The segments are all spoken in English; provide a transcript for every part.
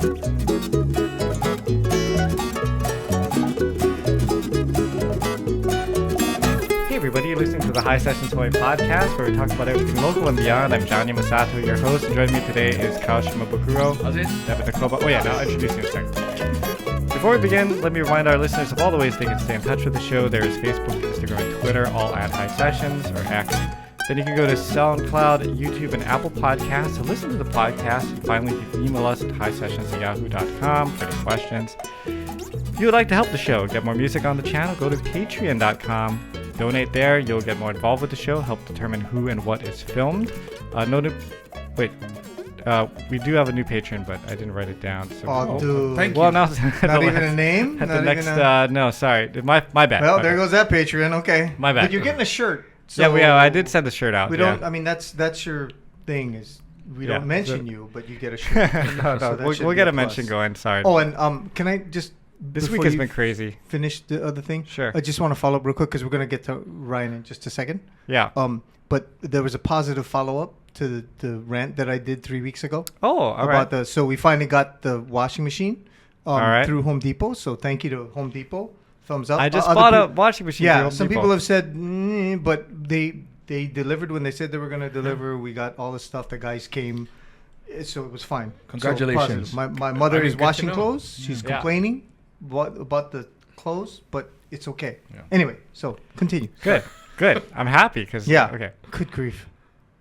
Hey everybody, you're listening to the Hisessions Hawaii podcast where we talk about everything local and beyond. I'm Johnny Masato, your host, and joining me today is Kawashima Bukuro. How's it? Devon Nekoba. Oh yeah, now introducing you in a second. Before we begin, let me remind our listeners of all the ways they can stay in touch with the show. There is Facebook, Instagram, and Twitter, all at Hisessions or X. Then you can go to SoundCloud, YouTube, and Apple Podcasts to listen to the podcast. And finally, you can email us at hisessions@yahoo.com for any questions. If you would like to help the show, get more music on the channel, go to patreon.com. Donate there. You'll get more involved with the show, help determine who and what is filmed. We do have a new patron, but I didn't write it down. So dude. Thank well, you. now Not even a name? At Not the next, even no, sorry. My bad. Well, my there bad. goes that Patreon. Okay. My bad. But you're getting a shirt. So Yeah, I did send the shirt out. We don't. I mean, that's your thing. Is we don't mention you, but you get a shirt. No, So that should we'll be get a plus. mention going. Sorry. Oh, and can I just this week before has you been crazy. Finish the other thing. Sure. I just want to follow up real quick because we're gonna get to Ryan in just a second. Yeah. But there was a positive follow up to the rant that I did 3 weeks ago. Oh, all right. So we finally got the washing machine All right. through Home Depot. So thank you to Home Depot. Thumbs up. I just Other bought a peop- washing machine. Yeah, through Home some Depot. people have said, but they delivered when they said they were going to deliver. We got all the stuff. The guys came, so it was fine. Congratulations. So positive. My mother is Good to washing know. clothes. She's Yeah. complaining about the clothes, but it's okay. Yeah. Anyway, so continue. Good. I'm happy because Yeah. Okay. Good grief.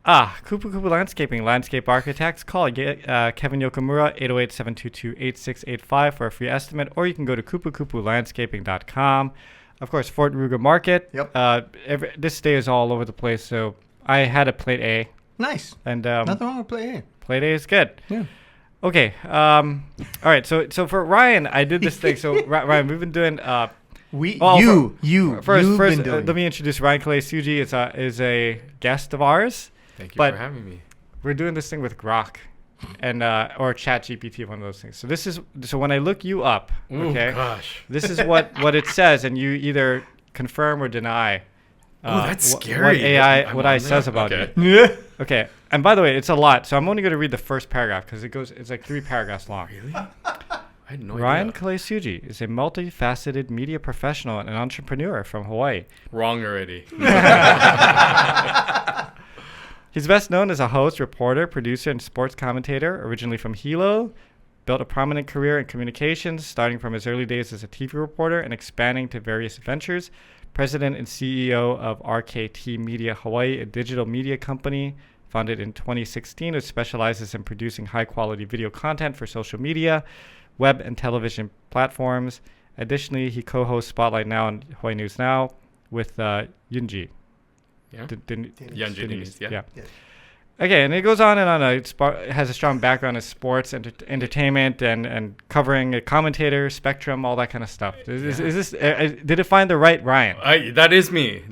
Kupu Kupu Landscaping, landscape architects. Call Kevin Yokomura, 808-722-8685 for a free estimate, or you can go to kupukupulandscaping.com. Of course, Fort Ruger Market. Yep. This day is all over the place, so I had a plate A. Nice. And Nothing wrong with play A. plate A is good. Yeah. Okay. All right. So for Ryan, I did this thing. So Ryan, we've been doing. First, been doing. let me introduce Ryan Kalei Tsuji. Is a guest of ours. Thank you But- for having me. We're doing this thing with Grok, and or ChatGPT, one of those things. So when I look you up, Ooh, okay, gosh. this is what it says, and you either confirm or deny. That's What scary. what I on says there? about Okay. you. Yeah. Okay, and by the way, it's a lot, so I'm only going to read the first paragraph because it's like 3 paragraphs long. Really? I had no Ryan idea. Kalei Tsuji is a multifaceted media professional and an entrepreneur from Hawaii. Wrong already. He's best known as a host, reporter, producer, and sports commentator, originally from Hilo. Built a prominent career in communications, starting from his early days as a TV reporter and expanding to various ventures. President and CEO of RKT Media Hawaii, a digital media company founded in 2016 which specializes in producing high-quality video content for social media, web, and television platforms. Additionally, he co-hosts Spotlight Now and Hawaii News Now with Yunji. Yeah. Denise. Denise, yeah. Yes. Okay, and it goes on and on. It has a strong background in sports, entertainment, and covering a commentator, spectrum, all that kind of stuff. Is this? Did it find the right Ryan? That is me.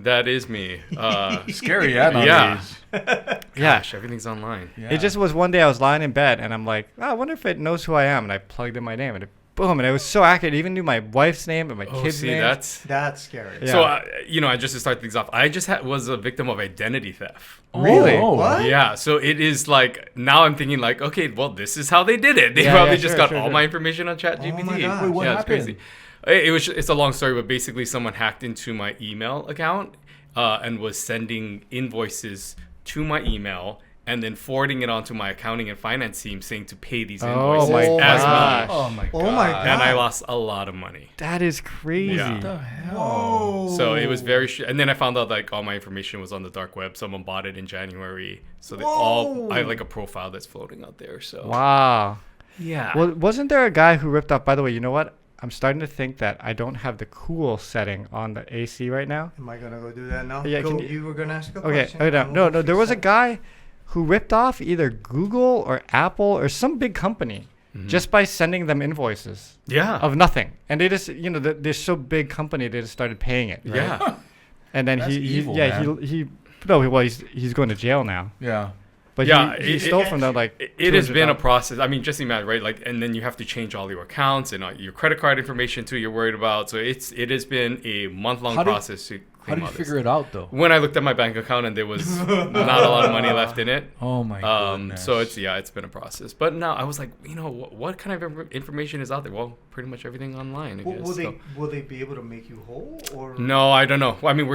Scary, yeah. Nowadays. Yeah. Gosh, everything's online. It just was one day I was lying in bed and I'm like, I wonder if it knows who I am, and I plugged in my name and it, boom, and it was so accurate. It even knew my wife's name and my kid's name. That's scary. Yeah. So, just to start things off, I just was a victim of identity theft. Really? Oh, What? Yeah, so it is like, now I'm thinking like, okay, well, this is how they did it. They Yeah, probably yeah, just sure, got sure, all sure. my information on ChatGPT. Oh my God. Wait, what It's happened? crazy. It's a long story, but basically someone hacked into my email account and was sending invoices to my email and then forwarding it onto my accounting and finance team saying to pay these invoices my as gosh. well. Oh my god. Oh my God. And I lost a lot of money. That is crazy. Yeah. What the hell? Oh. So it was very and then I found out like all my information was on the dark web. Someone bought it in January. So they I have like a profile that's floating out there. So Wow. yeah. Well, wasn't there a guy who ripped off? By the way, you know what? I'm starting to think that I don't have the cool setting on the AC right now. Am I gonna go do that now? Yeah, Go, can you were gonna ask a Okay. question. No. There was a guy who ripped off either Google or Apple or some big company just by sending them invoices yeah. of nothing, and they just they're so big company they just started paying it. Right? Yeah. And then That's he evil, yeah man. he no well he's going to jail now. Yeah. But Yeah, he stole from them like It has been a 200,000. process. I mean, just imagine, right? Like, and then you have to change all your accounts and your credit card information too. You're worried about. So it has been a month-long How did- process to How did you figure it out, though? When I looked at my bank account and there was not a lot of money left in it. Oh my goodness. So it's been a process. But now I was like, what kind of information is out there? Well, pretty much everything online, I guess. Will they be able to make you whole? Or No, I don't know. Well, I mean,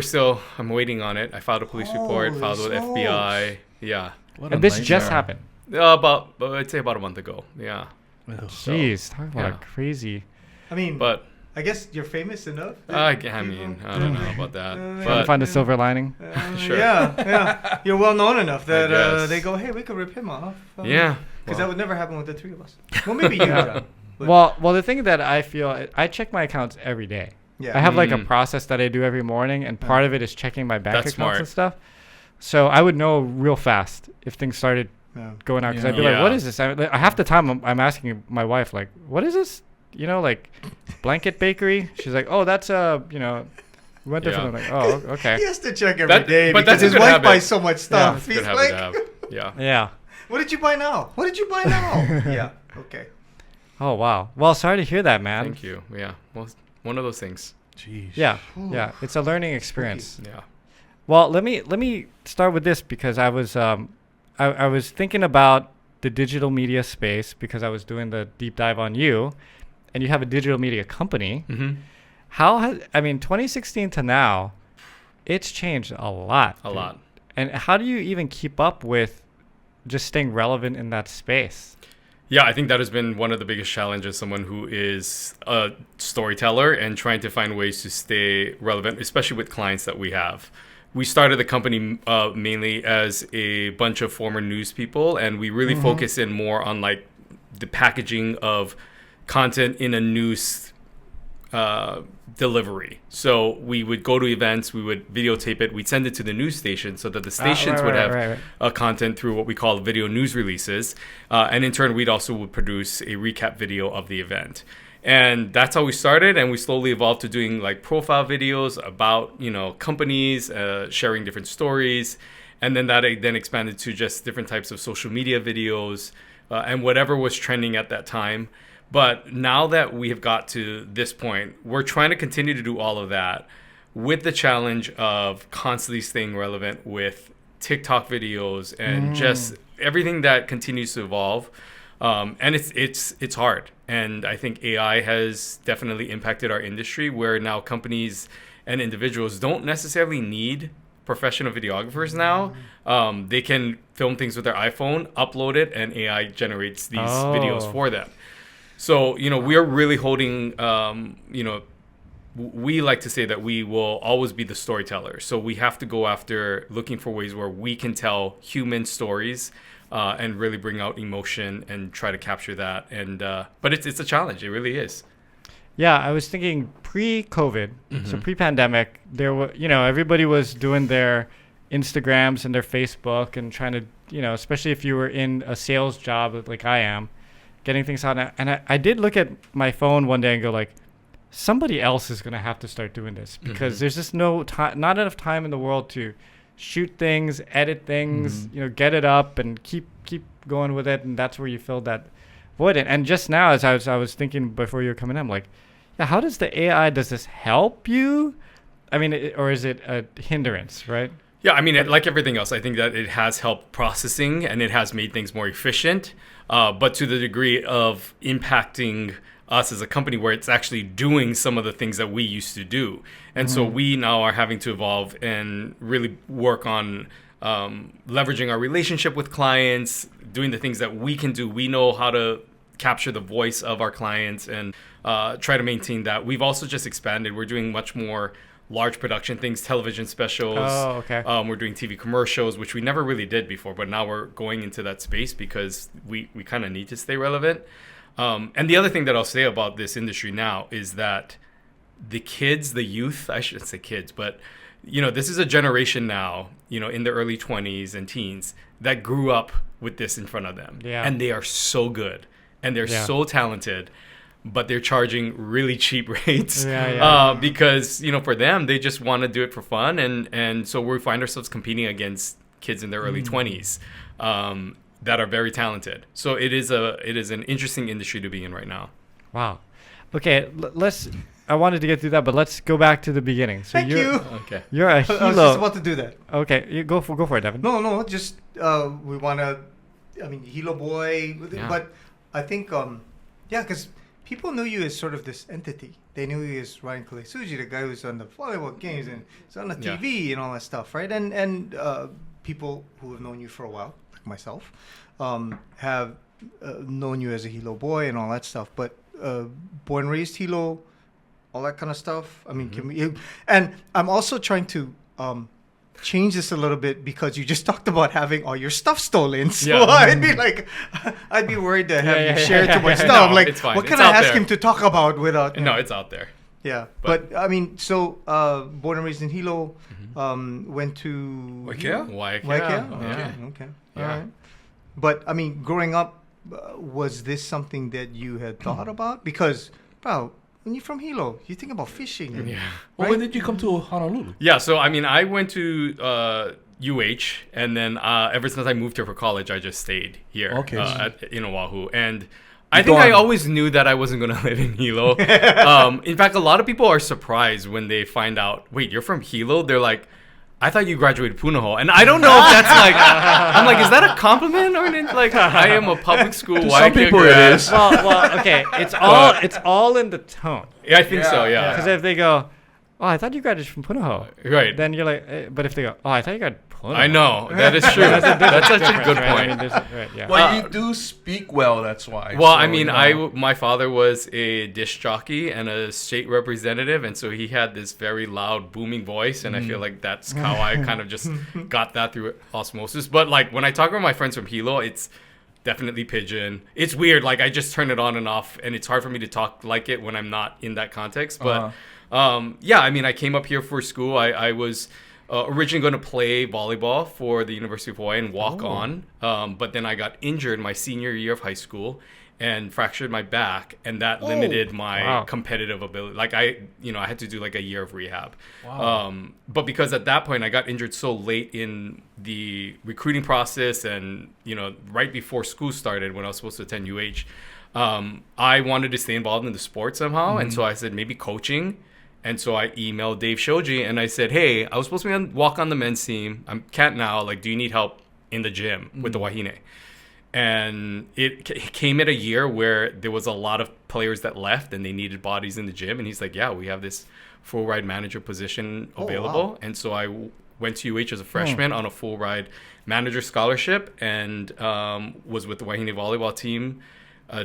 I'm waiting on it. I filed a police report, filed with FBI. Yeah. And this just happened. I'd say about a month ago. Yeah. Jeez, talk about crazy. I mean, but I guess you're famous enough. I mean, I don't know about that. Trying to But find a silver lining. Sure. Yeah. You're well known enough that guess. they go, hey, we could rip him off. Yeah. Because that would never happen with the three of us. Well, maybe you. John, but- Well, the thing that I feel, I check my accounts every day. Yeah. I have like a process that I do every morning, and part of it is checking my bank That's accounts smart. and stuff. So I would know real fast if things started going out, because I'd be like, what is this? Half the time I'm asking my wife, like, what is this? Like Blanket Bakery. She's like, oh, that's we went there. I'm like, oh, okay. He has to check every day but because that's a his good wife habit. buys so much stuff. Good He's habit like, to have. Yeah. Yeah. what did you buy now? What did you buy now? Yeah. Okay. Oh wow. Well, sorry to hear that, man. Thank you. Yeah. Well, one of those things. Jeez. Yeah. Yeah. It's a learning experience. Yeah. Well, let me start with this, because I was I was thinking about the digital media space, because I was doing the deep dive on you, and you have a digital media company. Mm-hmm. How has 2016 to now, it's changed a lot. A lot. And how do you even keep up with just staying relevant in that space? Yeah, I think that has been one of the biggest challenges, someone who is a storyteller and trying to find ways to stay relevant, especially with clients that we have. We started the company mainly as a bunch of former news people, and we really focus in more on like the packaging of content in a news delivery. So we would go to events, we would videotape it, we'd send it to the news station so that the stations would have content through what we call video news releases. And in turn, we'd also would produce a recap video of the event. And that's how we started, and we slowly evolved to doing like profile videos about, companies, sharing different stories. And then that then expanded to just different types of social media videos and whatever was trending at that time. But now that we have got to this point, we're trying to continue to do all of that with the challenge of constantly staying relevant with TikTok videos and just everything that continues to evolve. And it's hard. And I think AI has definitely impacted our industry, where now companies and individuals don't necessarily need professional videographers now. They can film things with their iPhone, upload it, and AI generates these videos for them. So, we are really holding, we like to say that we will always be the storyteller. So we have to go after looking for ways where we can tell human stories and really bring out emotion and try to capture that. And but it's a challenge. It really is. Yeah, I was thinking pre-COVID, so pre-pandemic, there were, everybody was doing their Instagrams and their Facebook and trying to, especially if you were in a sales job like I am, getting things out. And I did look at my phone one day and go like, somebody else is going to have to start doing this, because there's just not enough time in the world to shoot things, edit things, get it up and keep going with it. And that's where you fill that void. And just now, as I was thinking before you were coming in, I'm like, yeah, how does the AI, does this help you? I mean, or is it a hindrance, right? Yeah, I mean, like everything else, I think that it has helped processing and it has made things more efficient. But to the degree of impacting us as a company, where it's actually doing some of the things that we used to do. And so we now are having to evolve and really work on leveraging our relationship with clients, doing the things that we can do. We know how to capture the voice of our clients and try to maintain that. We've also just expanded. We're doing much more large production things, television specials. Oh, okay. We're doing TV commercials, which we never really did before, but now we're going into that space because we kind of need to stay relevant. And the other thing that I'll say about this industry now is that the kids, the youth, I shouldn't say kids, but this is a generation now, in their early 20s and teens that grew up with this in front of them. Yeah. And they are so good and they're so talented, but they're charging really cheap rates because, for them, they just want to do it for fun. And so we find ourselves competing against kids in their early 20s. That are very talented. So it is an interesting industry to be in right now. Wow. Okay, let's I wanted to get through that, but let's go back to the beginning. So Thank you. Okay. You're a I was just Hilo. about to do that. Okay, you go for it, Devon. No, just we want to. I mean, Hilo boy, Yeah. but I think because people knew you as sort of this entity. They knew you as Ryan Kalei Tsuji, the guy who's on the volleyball games and is on the TV and all that stuff, right? And people who have known you for a while, like myself, have known you as a Hilo boy and all that stuff. But born and raised Hilo, all that kind of stuff. I mean, can we? And I'm also trying to change this a little bit because you just talked about having all your stuff stolen. So I'd be worried to have you share too much stuff. No, like, it's fine. what can It's I out ask there. him to talk about without? No, it's out there. Yeah, but I mean, so born and raised in Hilo, went to Waikea? Why? Waikea? Yeah. Okay. Yeah. All right. But I mean, growing up, was this something that you had thought about? Because, wow, when you're from Hilo, you think about fishing. and- Yeah. Well, when did you come to Honolulu? Yeah, so I mean, I went to UH, and then ever since I moved here for college, I just stayed here Okay. in Oahu. And I think I always knew that I wasn't going to live in Hilo. In fact, a lot of people are surprised when they find out, wait, you're from Hilo? They're like, I thought you graduated Punahou. And I don't know if that's like, I'm like, is that a compliment or anything? Like, I am a public school To white some people it grad. is. well, okay. It's all in the tone. Yeah, I think so, yeah. Because if they go, oh, I thought you graduated from Punahou, Right. then you're like, but if they go, oh, I thought you got Punahou. I know. That is true. That's such a good Right? I point. mean, right, yeah. Well, you do speak well, that's why. Well, So, I mean, you know. my father was a disc jockey and a state representative, and so he had this very loud, booming voice, and I feel like that's how I kind of just got that through osmosis. But like when I talk with my friends from Hilo, it's definitely pidgin. It's weird. Like I just turn it on and off, and it's hard for me to talk like it when I'm not in that context. But yeah, I mean, I came up here for school. I was originally going to play volleyball for the University of Hawaii and walk on, but then I got injured my senior year of high school and fractured my back, and that limited my competitive ability. Like I had to do like a year of rehab. Wow. But because at that point I got injured so late in the recruiting process, and right before school started when I was supposed to attend UH, I wanted to stay involved in the sport somehow, and so I said maybe coaching. And so I emailed Dave Shoji and I said, hey, I was supposed to walk on the men's team. I can't now. Like, do you need help in the gym with the Wahine? And it came at a year where there was a lot of players that left and they needed bodies in the gym. And he's like, yeah, we have this full ride manager position available. Wow. And so I went to UH as a freshman on a full ride manager scholarship, and was with the Wahine volleyball team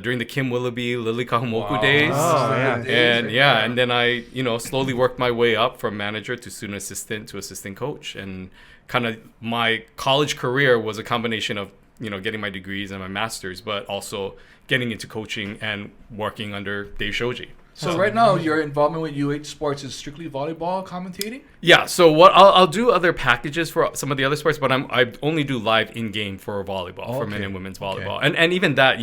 during the Kim Willoughby, Lily Kahumoku days. Oh, yeah. And then I, slowly worked my way up from manager to student assistant to assistant coach. And kind of my college career was a combination of, getting my degrees and my master's, but also getting into coaching and working under Dave Shoji. So right now, your involvement with UH Sports is strictly volleyball commentating? Yeah, so what I'll do other packages for some of the other sports, but I only do live in game for volleyball, for men and women's volleyball, and even that,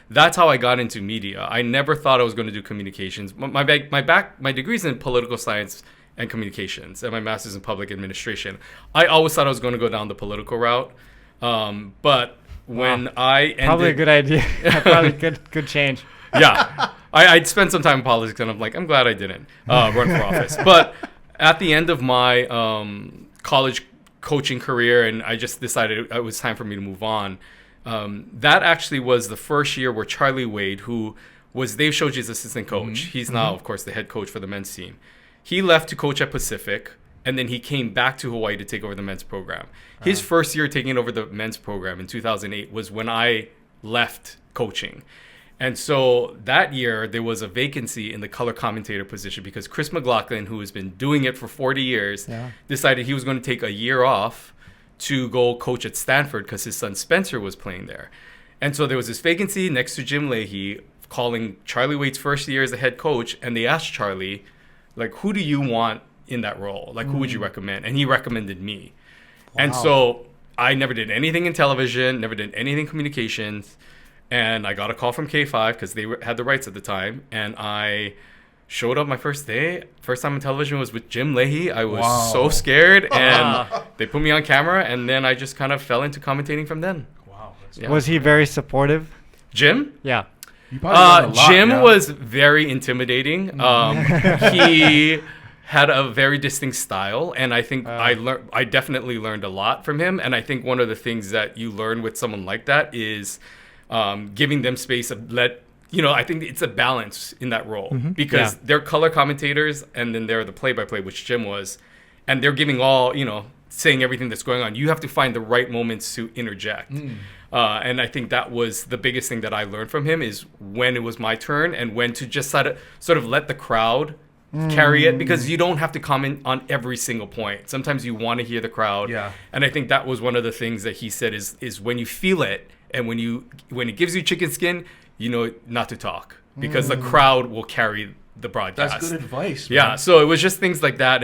that's how I got into media. I never thought I was going to do communications. My degree's in political science and communications, and my master's in public administration. I always thought I was going to go down the political route, but when I ended, probably a good idea. Probably good change. Yeah, I'd spent some time in politics, and I'm like, I'm glad I didn't run for office. But at the end of my college coaching career, and I just decided it was time for me to move on. That actually was the first year where Charlie Wade, who was Dave Shoji's assistant coach, he's now, of course, the head coach for the men's team. He left to coach at Pacific, and then he came back to Hawaii to take over the men's program. His first year taking over the men's program in 2008 was when I left coaching. And so that year, there was a vacancy in the color commentator position because Chris McLaughlin, who has been doing it for 40 years, decided he was going to take a year off to go coach at Stanford because his son Spencer was playing there. And so there was this vacancy next to Jim Leahy, calling Charlie Wade's first year as the head coach. And they asked Charlie, like, who do you want in that role? Like, who would you recommend? And he recommended me. Wow. And so I never did anything in television, never did anything communications. And I got a call from K5 because they had the rights at the time. And I showed up my first day. First time on television was with Jim Leahy. I was so scared. And they put me on camera. And then I just kind of fell into commentating from then. Wow. Was he very supportive? Jim? Yeah. You probably learned a lot, Jim yeah. was very intimidating. He had a very distinct style, and I think I definitely learned a lot from him. And I think one of the things that you learn with someone like that is giving them space of I think it's a balance in that role because they're color commentators and then they're the play-by-play, which Jim was, and they're giving all, saying everything that's going on. You have to find the right moments to interject. And I think that was the biggest thing that I learned from him is when it was my turn and when to just sort of let the crowd carry it, because you don't have to comment on every single point. Sometimes you want to hear the crowd. Yeah. And I think that was one of the things that he said is when you feel it and when it gives you chicken skin, not to talk because the crowd will carry the broadcast. That's good advice, man. Yeah, so it was just things like that.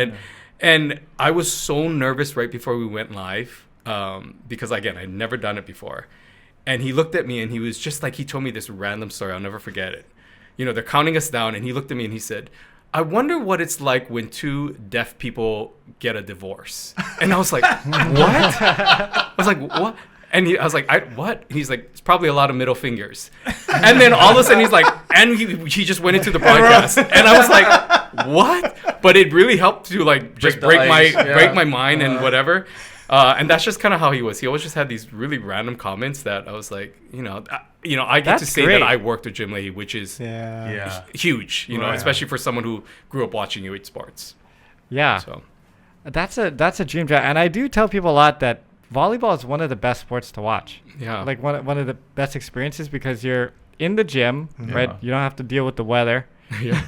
And I was so nervous right before we went live because, again, I'd never done it before. And he looked at me and he was just like, he told me this random story. I'll never forget it. They're counting us down and he looked at me and he said, I wonder what it's like when two deaf people get a divorce. And I was like, what? I was like, what? And I was like, what? He's like, it's probably a lot of middle fingers. And then all of a sudden he's like, and he just went into the broadcast. And I was like, what? But it really helped to just break my mind and whatever. And that's just kind of how he was. He always just had these really random comments that I was like, I get to say that I worked with Jim Leahy, which is huge, especially for someone who grew up watching UH sports. Yeah. So that's a dream job. And I do tell people a lot that volleyball is one of the best sports to watch. Yeah. Like one of the best experiences because you're in the gym, right? You don't have to deal with the weather. Yeah.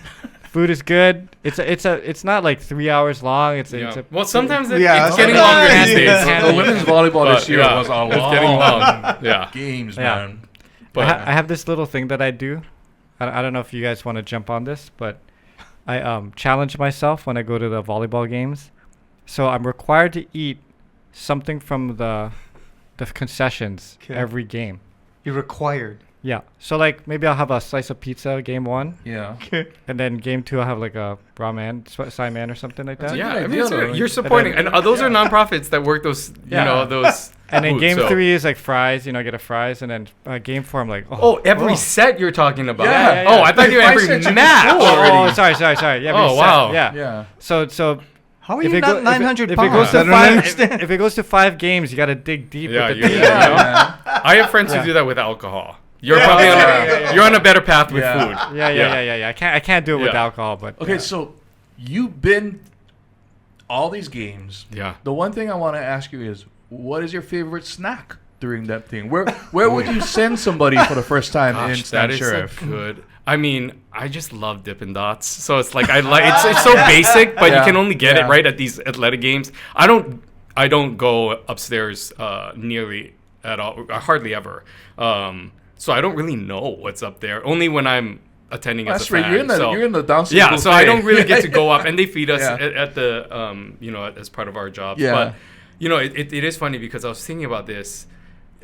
Food is good. It's not like 3 hours long. Well, sometimes it's sometimes, getting longer these days. Women's volleyball this year was a long. It's getting long. Games, man. But I have this little thing that I do. I don't know if you guys want to jump on this, but I challenge myself when I go to the volleyball games. So I'm required to eat something from the concessions every game. You're required. Yeah. So maybe I'll have a slice of pizza game 1. Yeah. And then game 2 I'll have like a ramen, Saiman or something like that. Yeah. You're supporting, and those are nonprofits that work those those. And then game 3 is like fries, get a fries, and then game 4 I'm like, every set you're talking about. Yeah. Oh, I thought you were every match already. Oh, sorry. Yeah. Oh, wow. Yeah. So. How are you not 900 pounds? If it goes to 5 games, you got to dig deep. Yeah, I have friends who do that with alcohol. You're probably you're on a better path with food. Yeah. I can't do it with alcohol, but okay. So you've been all these games. Yeah. The one thing I want to ask you is, what is your favorite snack during that thing? Where would you send somebody for the first time in Stan Sheriff? Good. I mean, I just love Dippin' Dots. So it's like it's so basic, but you can only get it right at these athletic games. I don't go upstairs nearly at all, hardly ever. So I don't really know what's up there. Only when I'm attending as a fan. You're in the downstairs. Yeah, so I don't really get to go up, and they feed us at the as part of our jobs. Yeah. But it is funny because I was thinking about this.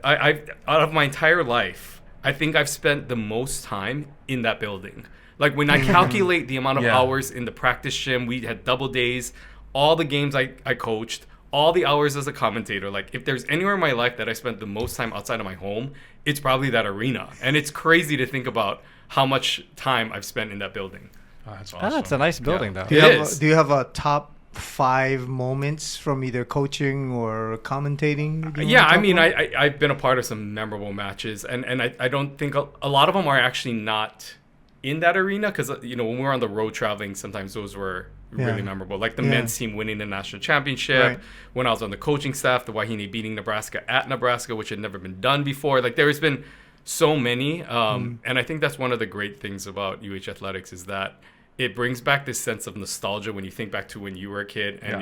I out of my entire life, I think I've spent the most time in that building. Like when I calculate the amount of hours in the practice gym, we had double days, all the games I coached, all the hours as a commentator. Like if there's anywhere in my life that I spent the most time outside of my home, it's probably that arena. And it's crazy to think about how much time I've spent in that building. Oh, that's awesome. That's a nice building though. Do you have a top 5 moments from either coaching or commentating? Yeah, I mean, I've been a part of some memorable matches, and I don't think a lot of them are actually not in that arena because, when we were on the road traveling, sometimes those were really memorable. Like the men's team winning the national championship, when I was on the coaching staff, the Wahine beating Nebraska at Nebraska, which had never been done before. Like there's been so many, and I think that's one of the great things about UH Athletics is that it brings back this sense of nostalgia when you think back to when you were a kid, and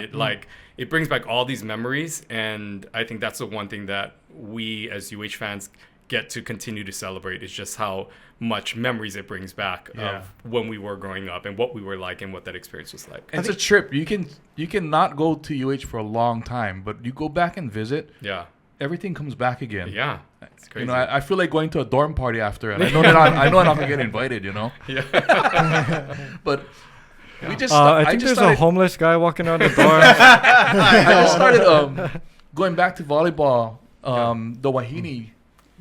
it brings back all these memories. And I think that's the one thing that we as UH fans get to continue to celebrate is just how much memories it brings back of when we were growing up and what we were like and what that experience was like. It's a trip. You can not go to UH for a long time, but you go back and visit. Yeah. Everything comes back again. Yeah. It's crazy. I feel like going to a dorm party after, and I know I'm not gonna get invited. Yeah. But we just. I think there's a homeless guy walking around the door. I just started going back to volleyball the Wahine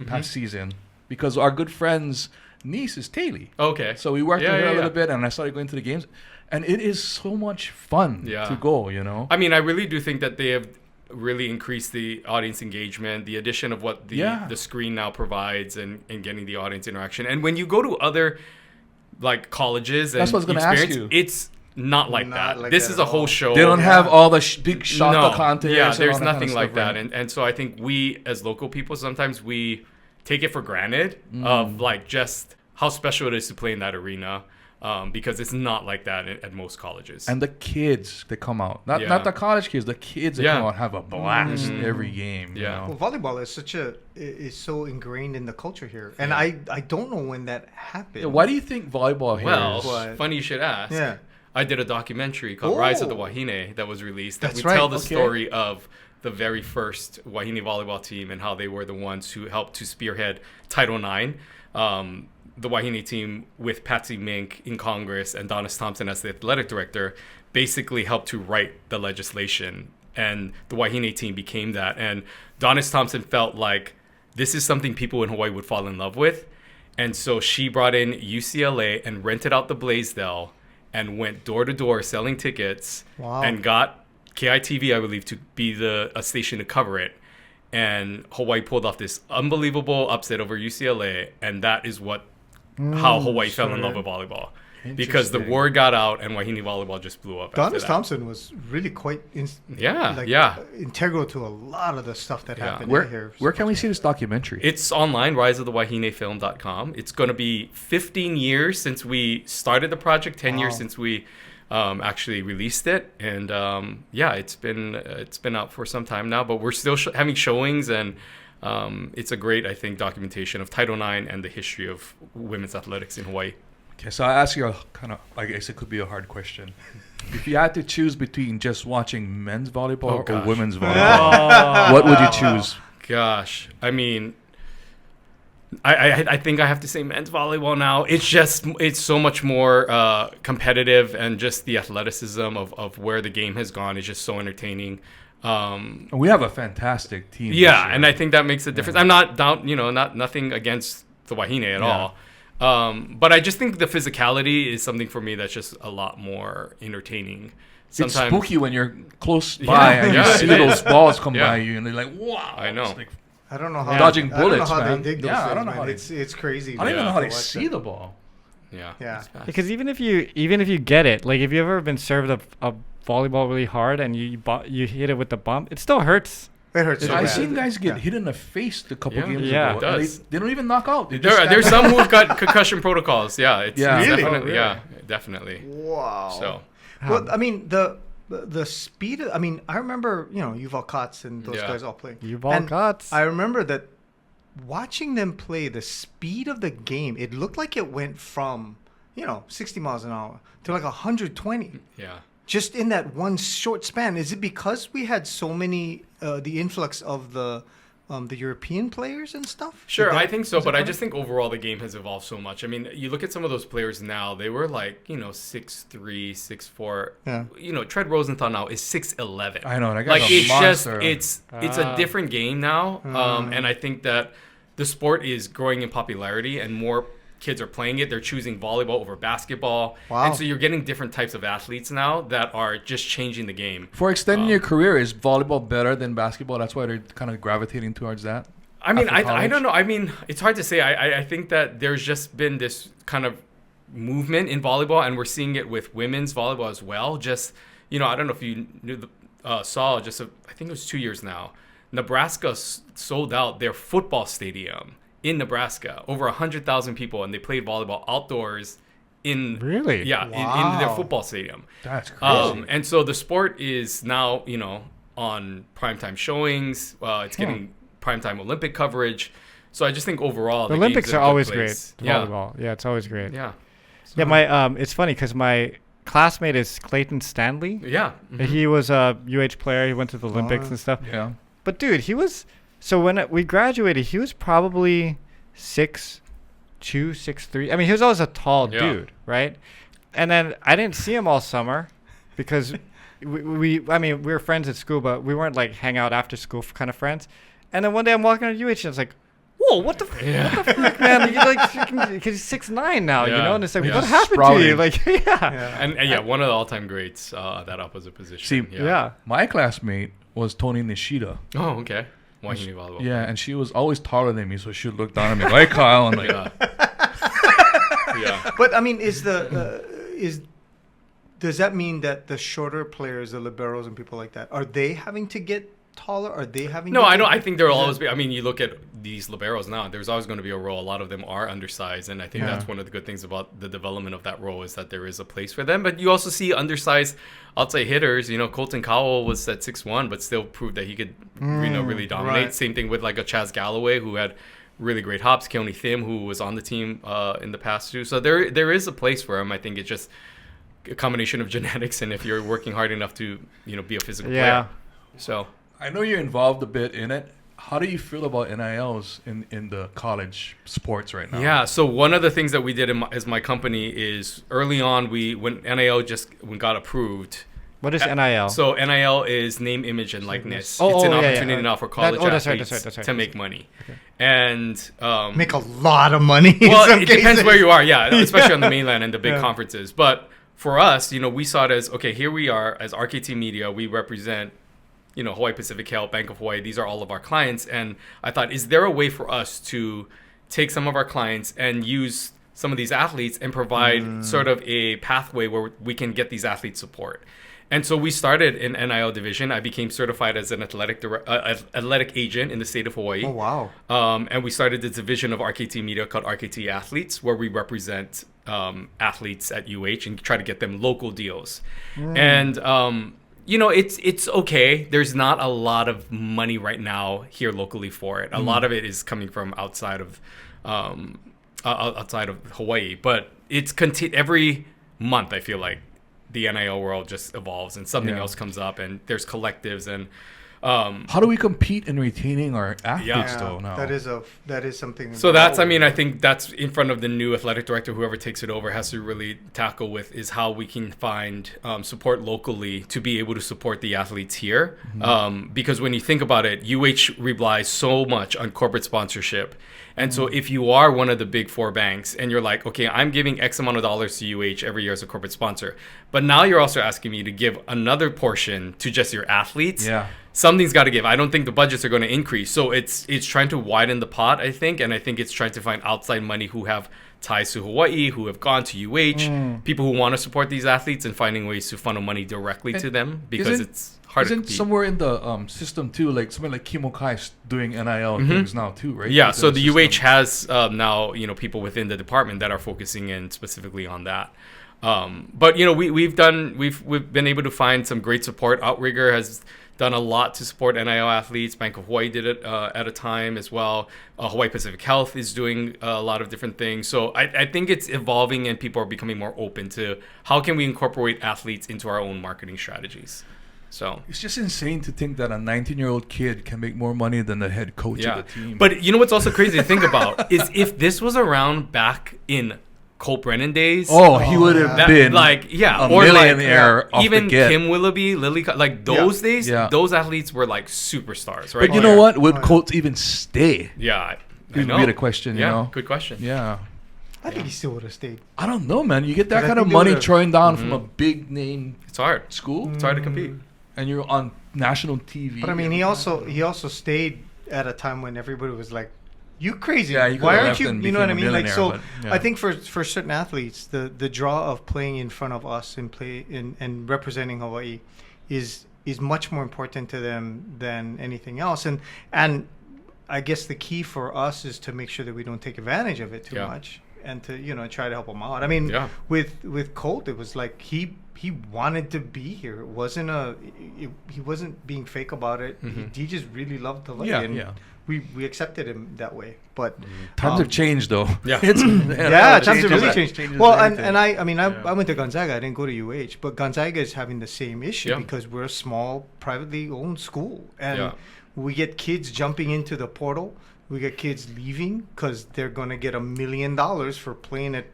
past season because our good friends niece is Taylor. Okay. So we worked with her a little yeah. bit, and I started going to the games, and it is so much fun Yeah. to go. You know. I mean, I really do think that they have really increased the audience engagement, the addition of what the screen now provides, and getting the audience interaction. And when you go to other like colleges and That's what I was gonna ask you. it's not like Not that. like This that is at a whole all. show. They don't have all the big shot contests. Yeah, and there's all that nothing kind of like stuff, that. right? And so I think we as local people, sometimes we take it for granted of like just how special it is to play in that arena. Because it's not like that at most colleges. And the kids that come out, not Yeah. the college kids, the kids that Yeah. come out have a blast every game. Yeah. You know? Well, volleyball is so ingrained in the culture here, and I don't know when that happened. Yeah, why do you think volleyball here Well, is? What? funny you should ask. Yeah. I did a documentary called Rise of the Oh. Wahine that was released. That That's we right, tell the okay. story of the very first Wahine volleyball team and how they were the ones who helped to spearhead Title IX. The Wahine team with Patsy Mink in Congress and Donis Thompson as the athletic director basically helped to write the legislation. And the Wahine team became that. And Donis Thompson felt like this is something people in Hawaii would fall in love with. And so she brought in UCLA and rented out the Blaisdell and went door to door selling tickets. Wow. And got KITV, I believe, to be a station to cover it. And Hawaii pulled off this unbelievable upset over UCLA, and that is how Hawaii fell in love with volleyball. Because the Interesting. word got out and Wahine volleyball just blew up. after Donis that. Thompson was really quite integral to a lot of the stuff that happened here. Where can we see this documentary? It's online, riseofthewahinefilm.com. It's going to be 15 years since we started the project, 10 years since we actually released it. And it's been out for some time now, but we're still having showings, and it's a great, I think, documentation of Title IX and the history of women's athletics in Hawaii. Okay, so I ask you a kind of, I guess it could be a hard question. If you had to choose between just watching men's volleyball or women's volleyball, what would you choose? Gosh, I mean, I think I have to say men's volleyball now. It's so much more competitive, and just the athleticism of where the game has gone is just so entertaining. We have a fantastic team. Yeah, and I think that makes a difference. I'm not down, nothing against the Wahine at all. But I just think the physicality is something for me that's just a lot more entertaining. It's spooky when you're close by and you see those balls come by you, and they're like, wow. I know. It's like, I don't know how dodging I don't know bullets, how man. they dig those Yeah, I things, don't know man. how they- It's crazy. I don't even know how they to watch see that. the ball. Yeah. Yeah. Because even if you get it, like if you've ever been served a volleyball really hard and you hit it with the bump, it still hurts. It hurts. so I've bad. seen guys get Yeah. hit in the face a couple Yeah. games Yeah. ago. It and does. They don't even knock out. They just There's stand some who've got concussion protocols. Yeah, it's Really? definitely, Oh, really? definitely. Wow. So Well, I mean the speed. I mean, I remember Yuval Katz and those Yeah. guys all playing. Yuval And Katz. I remember that watching them play, the speed of the game, it looked like it went from 60 miles an hour to like 120. yeah. Just in that one short span. Is it because we had so many the influx of the European players and stuff? Sure, Did that- I think so, was it but I part of just think overall the game has evolved so much. I mean, you look at some of those players now; they were like 6'3", 6'4". Yeah. Tread Rosenthal now is 6'11". I know, that guy's Like a it's monster. just it's a different game now, and I think that the sport is growing in popularity, and more kids are playing it. They're choosing volleyball over basketball, Wow. and so you're getting different types of athletes now that are just changing the game. For extending your career, is volleyball better than basketball? That's why they're kind of gravitating towards that. I mean, after I college? don't know. I mean, it's hard to say. I think that there's just been this kind of movement in volleyball, and we're seeing it with women's volleyball as well. Just, I don't know if you saw, I think it was 2 years now, Nebraska sold out their football stadium in Nebraska, over 100,000 people, and they played volleyball outdoors in Really? yeah in their Wow. football stadium. That's crazy. And so the sport is now on primetime showings. It's getting primetime Olympic coverage. So I just think overall The the Olympics game's in are a good always place. great. Yeah, Volleyball. Yeah, it's always great. yeah, Yeah, my it's funny because my classmate is Clayton Stanley. yeah. Mhm. He was a UH player. He went to the Olympics and stuff. Yeah. But dude, he was when we graduated, he was probably 6'2", 6'3". I mean, he was always a tall dude, right? And then I didn't see him all summer because we were friends at school, but we weren't like hang out after school kind of friends. And then one day I'm walking on UH and I was like, whoa, what the fuck, man? You're like, because he's 6'9" now, you Yeah. know? And it's like, Yeah. what happened to Sprouting. you? Like, yeah. Yeah. And one of the all-time greats at that opposite position. See, Yeah. My classmate was Tony Nishida. Oh, okay. Wahine volleyball. Yeah, and she was always taller than me, so she would look down at me, right, Kyle? I'm like, Yeah. Yeah. But I mean, does that mean that the shorter players, the liberos and people like that, are they having to get taller? Are they having? No, to I don't. get- I think there will always be. I mean, you look at these liberos now. There's always going to be a role. A lot of them are undersized, and I think that's one of the good things about the development of that role is that there is a place for them. But you also see undersized outside hitters. You know, Colton Cowell was at 6'1", but still proved that he could, really dominate. right. Same thing with like a Chaz Galloway who had really great hops. Keone Thim, who was on the team in the past too. So there is a place for him. I think it's just a combination of genetics and if you're working hard enough to be a physical player. So. I know you're involved a bit in it. How do you feel about NILs in the college sports right now? Yeah, so one of the things that we did as my company is early on, when NIL when got approved. What is NIL? So NIL is name, image, and likeness. Oh, it's an yeah, yeah. opportunity now for college that's right, athletes that's right. to make money. And make a lot of money. well, in some it depends cases. where you are, yeah, especially on the mainland and the big Yeah. conferences. But for us, we saw it as, okay, here we are as RKT Media, we represent Hawaii Pacific Health, Bank of Hawaii, these are all of our clients. And I thought, is there a way for us to take some of our clients and use some of these athletes and provide sort of a pathway where we can get these athletes support? And so we started an NIL division. I became certified as an athletic agent in the state of Hawaii. Oh wow! And we started this division of RKT Media called RKT Athletes, where we represent athletes at UH and try to get them local deals. And it's okay. There's not a lot of money right now here locally for it. A lot of it is coming from outside of Hawaii, but it's every month. I feel like the NIL world just evolves and something else comes up, and there's collectives and. How do we compete in retaining our athletes Yeah, though now? that is something. So I think that's in front of the new athletic director, whoever takes it over has to really tackle with is how we can find support locally to be able to support the athletes here. Because when you think about it, UH relies so much on corporate sponsorship. And so if you are one of the big four banks and you're like, okay, I'm giving X amount of dollars to UH every year as a corporate sponsor, but now you're also asking me to give another portion to just your athletes. Yeah. Something's got to give. I don't think the budgets are going to increase. So it's trying to widen the pot, I think. And I think it's trying to find outside money who have ties to Hawaii, who have gone to UH, people who want to support these athletes and finding ways to funnel money directly to them because it's hard to Isn't compete. somewhere in the system too, like somebody like Kimo Kai's doing NIL things now too, right? Yeah, Like so the system. UH has now people within the department that are focusing in specifically on that. But we've been able to find some great support. Outrigger has done a lot to support NIL athletes. Bank of Hawaii did it at a time as well. Hawaii Pacific Health is doing a lot of different things. So I think it's evolving and people are becoming more open to how can we incorporate athletes into our own marketing strategies. So It's just insane to think that a 19-year-old kid can make more money than the head coach of the team. But you know what's also crazy to think about is if this was around back in Colt Brennan days. He would have That, been a or millionaire off even the get. Kim Willoughby, Lily, those days, Yeah. those athletes were like superstars, right? But you know what? Would Colt even stay? Yeah, I It know. would be the question, Yeah, you know? good question. Yeah. I think he still would have stayed. I don't know, man. You get that But I kind of think they money would've- throwing down from a big name It's hard. school, It's hard to compete. and you're on national TV. But I mean, he also stayed at a time when everybody was like, "You crazy? Yeah, he could've Why aren't left you?" and You know what I became a mean? Like, so millionaire, but, yeah. I think for certain athletes, the draw of playing in front of us and representing Hawaii is much more important to them than anything else. And I guess the key for us is to make sure that we don't take advantage of it too much, and to try to help them out. I mean, with Colt, it was like he wanted to be here. It wasn't he wasn't being fake about it. He just really loved Hawaii, and we accepted him that way. But times have changed, though. Yeah. times have really changed. Changes Well, everything. I went to Gonzaga. I didn't go to UH, but Gonzaga is having the same issue because we're a small, privately owned school, and we get kids jumping into the portal. We get kids leaving because they're going to get $1 million for playing at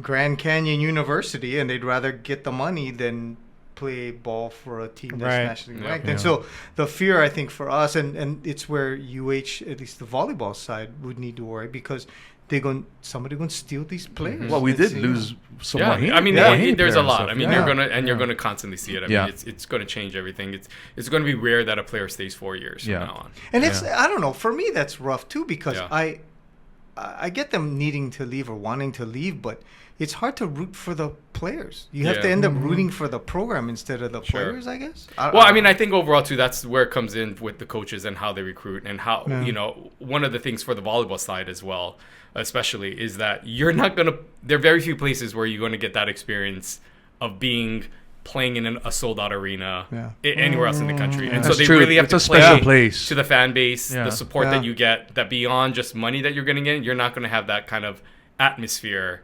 Grand Canyon University, and they'd rather get the money than play ball for a team that's Right. nationally Yeah. ranked. Yeah. And so the fear, I think, for us, and it's where UH, at least the volleyball side, would need to worry because somebody going to steal these players. Well, we It's, did you know. lose some Yeah, Wahine- I mean, Wahine there's players a and lot. stuff. I mean, Yeah. you're gonna constantly see it. I Yeah. mean, it's going to change everything. It's going to be rare that a player stays 4 years Yeah. from now on. And it's, I don't know, for me, that's rough too because Yeah. I get them needing to leave or wanting to leave, but it's hard to root for the players. You have Yeah. to end up rooting for the program instead of the Sure. players, I guess. Well, I mean, I think overall too, that's where it comes in with the coaches and how they recruit and how one of the things for the volleyball side as well, especially, is that you're not gonna. There are very few places where you're going to get that experience of playing in a sold out arena anywhere else in the country. And so That's they true. really have It's to a special play place. to the fan base, Yeah. the support Yeah. that you get, that beyond just money that you're going to get, you're not going to have that kind of atmosphere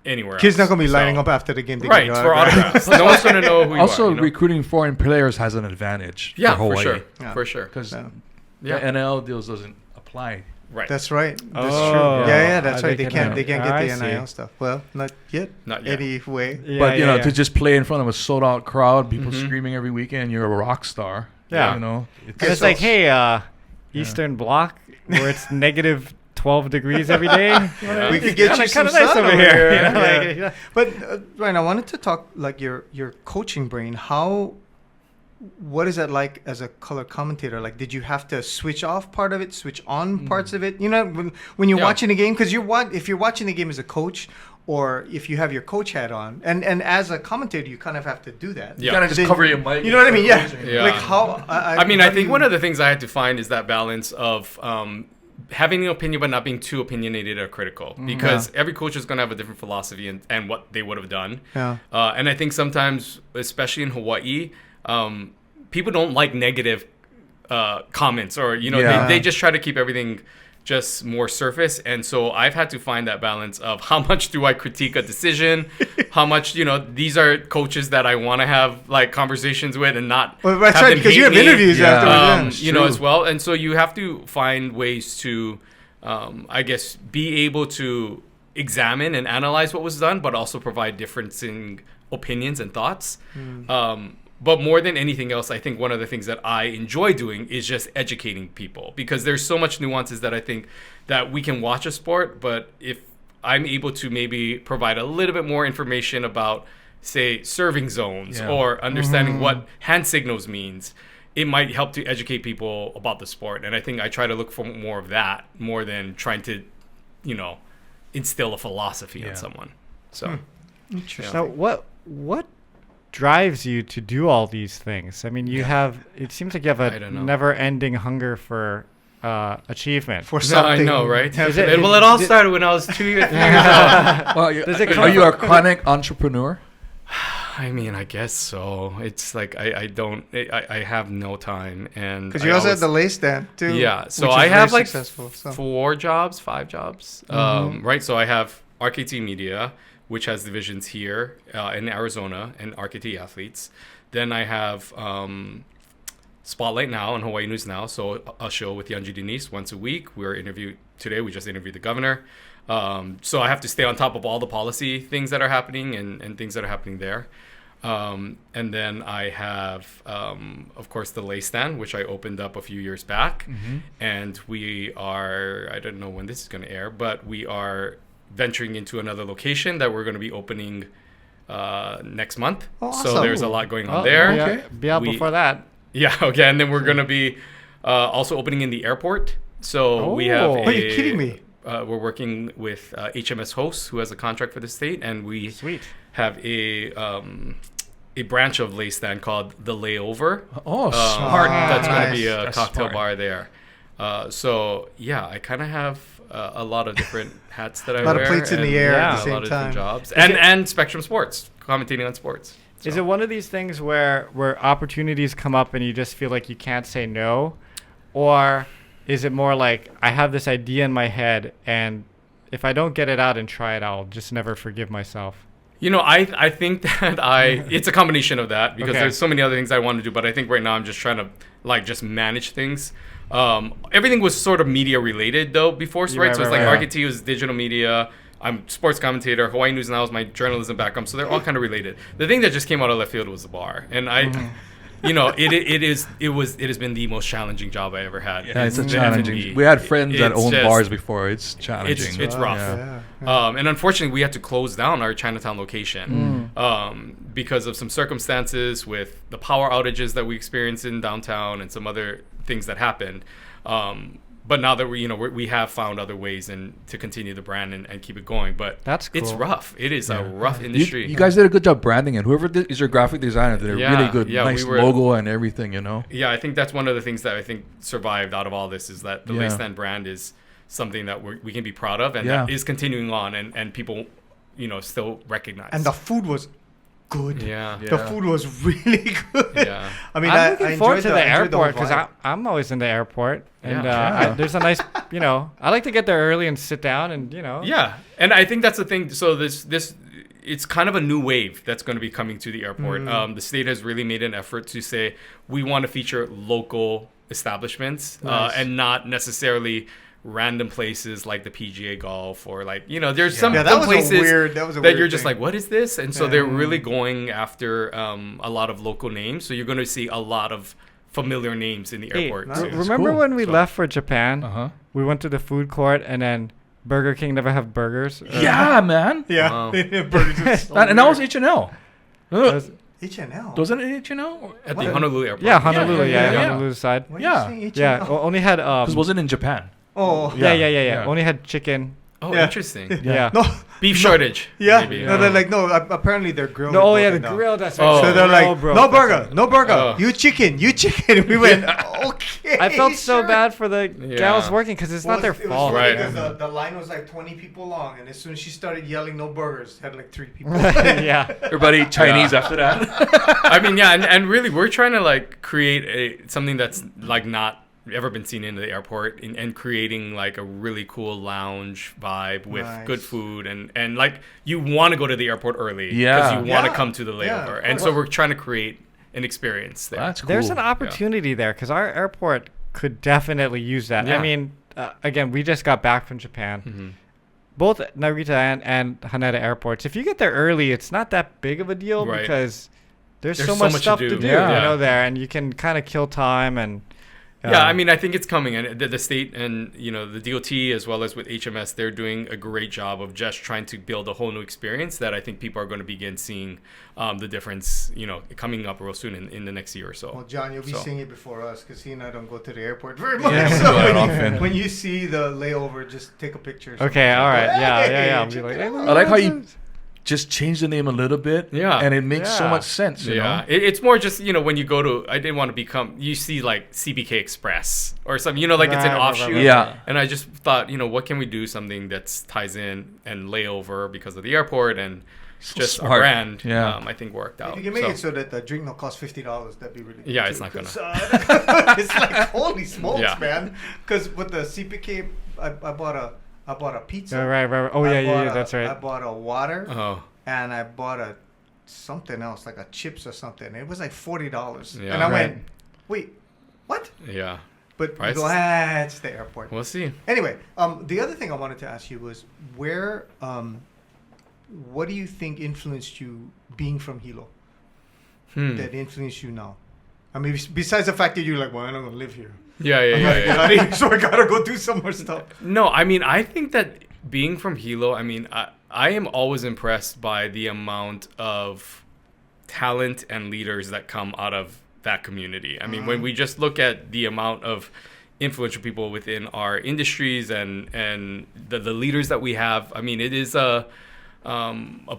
anywhere Kids else. not going to be lining So- up after the game to Right, get for autographs. No one's going to know who you Also, are. You know? recruiting foreign players has an advantage Yeah, for Hawaii. for sure. Yeah. For sure. Because Yeah. Yeah. the NL deals doesn't apply. Right. That's right. That's Oh. true. Yeah, that's They right. They can- can't get I the NIL see. stuff. Well, not yet. Not yet. Anyway. Yeah, But, you know, yeah. to just play in front of a sold out crowd, people Mhm. screaming every weekend, you're a rock star. Yeah. You know? And it's like, hey, Eastern Bloc, where it's negative 12 degrees every day. Yeah. We could get you some kinda nice sun over over here. here. You know, Yeah. like, yeah. But Ryan, I wanted to talk like your coaching brain. What is that like as a color commentator? Like, did you have to switch off part of it, switch on parts of it? You know, when you're Yeah. watching a game, because if you're watching the game as a coach, or if you have your coach hat on, and as a commentator, you kind of have to do that. Yeah. gotta just Then- cover your mic. You know what I mean? Yeah. Yeah. Like how? I mean, how I do think you- one of the things I had to find is that balance of having an opinion but not being too opinionated or critical, because every coach is going to have a different philosophy and what they would have done. Yeah. And I think sometimes, especially in Hawaii, people don't like negative comments, or Yeah. they just try to keep everything just more surface. And so I've had to find that balance of how much do I critique a decision, how much these are coaches that I want to have like conversations with and not Well, that's have right, them because you hate have me. interviews Yeah. afterwards. You know, as well. And so you have to find ways to, I guess, be able to examine and analyze what was done, but also provide differencing opinions and thoughts. But more than anything else, I think one of the things that I enjoy doing is just educating people, because there's so much nuances that I think that we can watch a sport, but if I'm able to maybe provide a little bit more information about, say, serving zones Yeah. or understanding what hand signals means, it might help to educate people about the sport. And I think I try to look for more of that, more than trying to, instill a philosophy Yeah. in someone. So, So what drives you to do all these things? I mean, it seems like you have I a don't know. never-ending hunger for achievement. For no, I something. know, right? Is it- Well, it all started when I was 2 years old. Well, Does it are you a chronic entrepreneur? I mean, I guess so. It's like I have no time, and Because you also had the lace stand too. yeah. So which is I have very like successful, so. 5 jobs. Right. So I have RKT Media, which has divisions here in Arizona, and RKT Athletes. Then I have Spotlight Now on Hawaii News Now. So a show with Yanji Denise once a week. Today we just interviewed the governor. So I have to stay on top of all the policy things that are happening and things that are happening there. And then I have, of course, the Lay Stand, which I opened up a few years back. And we are, I don't know when this is going to air, but we are venturing into another location that we're going to be opening next month. Oh, So awesome. there's a lot going on Oh, there. yeah, be out We- before that. Yeah, okay. And then we're going to be also opening in the airport. So we have Oh. Are you kidding me? We're working with HMS Hosts, who has a contract for the state, and we Sweet. have a branch of Lay Stand called the Layover. Oh, smart. That's going to nice. be a That's cocktail smart. bar there. So yeah, I kind of have a lot of different hats that I A lot wear. of plates in the and, air at the a same lot of time. different jobs, it- and Spectrum Sports, commentating on sports. Is So. it one of these things where opportunities come up and you just feel like you can't say no? Or is it more like I have this idea in my head and if I don't get it out and try it, I'll just never forgive myself? I think that it's a combination of that, because Okay. there's so many other things I want to do, but I think right now I'm just trying to just manage things. Everything was sort of media related though before, Yeah, right? So it's right, like right. RKT was digital media. I'm sports commentator. Hawaii News Now is my journalism background, so they're all kind of related. The thing that just came out of left field was the bar, and it has been the most challenging job I ever had. Yeah, it's a challenging. We had friends that owned bars before. It's challenging. It's rough. And unfortunately, we had to close down our Chinatown location because of some circumstances with the power outages that we experienced in downtown and some other things that happened. But now that we have found other ways to continue the brand and keep it going. But that's cool. It's rough. It is a rough industry. You guys did a good job branding it. Whoever is your graphic designer did a really good, nice logo and everything, Yeah, I think that's one of the things that I think survived out of all this is that the Laceland brand is something that we can be proud of and that is continuing on and people, still recognize. And the food was good. Yeah. The food was really good. Yeah. I mean, I'm looking forward to the airport because I'm always in the airport. And there's a nice, I like to get there early and sit down and, Yeah. And I think that's the thing. So this it's kind of a new wave that's going to be coming to the airport. The state has really made an effort to say we want to feature local establishments and not necessarily random places like the PGA Golf or there's some places that you're just like, what is this? And so they're really going after a lot of local names. So you're going to see a lot of familiar names in the airport. Nice. Remember when we left for Japan? We went to the food court and then Burger King never have burgers. Yeah, man. Yeah, wow. burgers. And that was H&L. H&L. Wasn't it H&L? At the Honolulu airport. Yeah, Honolulu. Honolulu side. Yeah. Only had because wasn't in Japan. Oh. Yeah. Only had chicken. Oh, interesting. Yeah. No. Beef shortage. Yeah. Maybe. No, they're like, apparently they're grilled. No, the grill. That's right. So they're like, no burger. Oh. You chicken. We went, okay. I felt so bad for the gals working because it's not their fault. Right. Because the line was like 20 people long, and as soon as she started yelling no burgers, had like 3 people. Everybody Chinese after that. I mean, and really we're trying to create something that's not ever been seen in the airport and creating a really cool lounge vibe with good food and you want to go to the airport early because you want to come to the layover and so we're trying to create an experience there. That's cool. There's an opportunity there because our airport could definitely use that. I mean, again, we just got back from Japan. Both Narita and Haneda airports. If you get there early, it's not that big of a deal because there's so much stuff to do there, and you can kind of kill time and. I mean, I think it's coming, and the state and the DOT as well as with HMS, they're doing a great job of just trying to build a whole new experience that I think people are going to begin seeing the difference, coming up real soon in the next year or so. Well, John, you'll be seeing it before us because he and I don't go to the airport very much. So when you see the layover, just take a picture. Okay, all right, yeah. I'll be like, I like how you just change the name a little bit, and it makes so much sense. You know? It's more just when you go to. I didn't want to become. You see CBK Express or something. It's an offshoot. Yeah. And I just thought, what can we do something that ties in and layover because of the airport and just smart. A brand. Yeah. I think worked out. If you can make it so that the drink will cost $50, that'd be really good. Yeah, it's not gonna. It's like holy smokes, man. Because with the CPK, I bought a pizza. Right. Oh, yeah, that's right. I bought a water. Oh. And I bought something else, like a chips or something. It was like $40. Yeah. And I went, wait, what? Yeah. But Price? you go, it's the airport. We'll see. Anyway, the other thing I wanted to ask you was what do you think influenced you being from Hilo? That influenced you now? I mean, besides the fact that you're like, well, I'm not going to live here. Yeah. So I gotta go do some more stuff. No, I mean, I think that being from Hilo, I mean, I am always impressed by the amount of talent and leaders that come out of that community. I mean, when we just look at the amount of influential people within our industries and the leaders that we have, I mean, it is a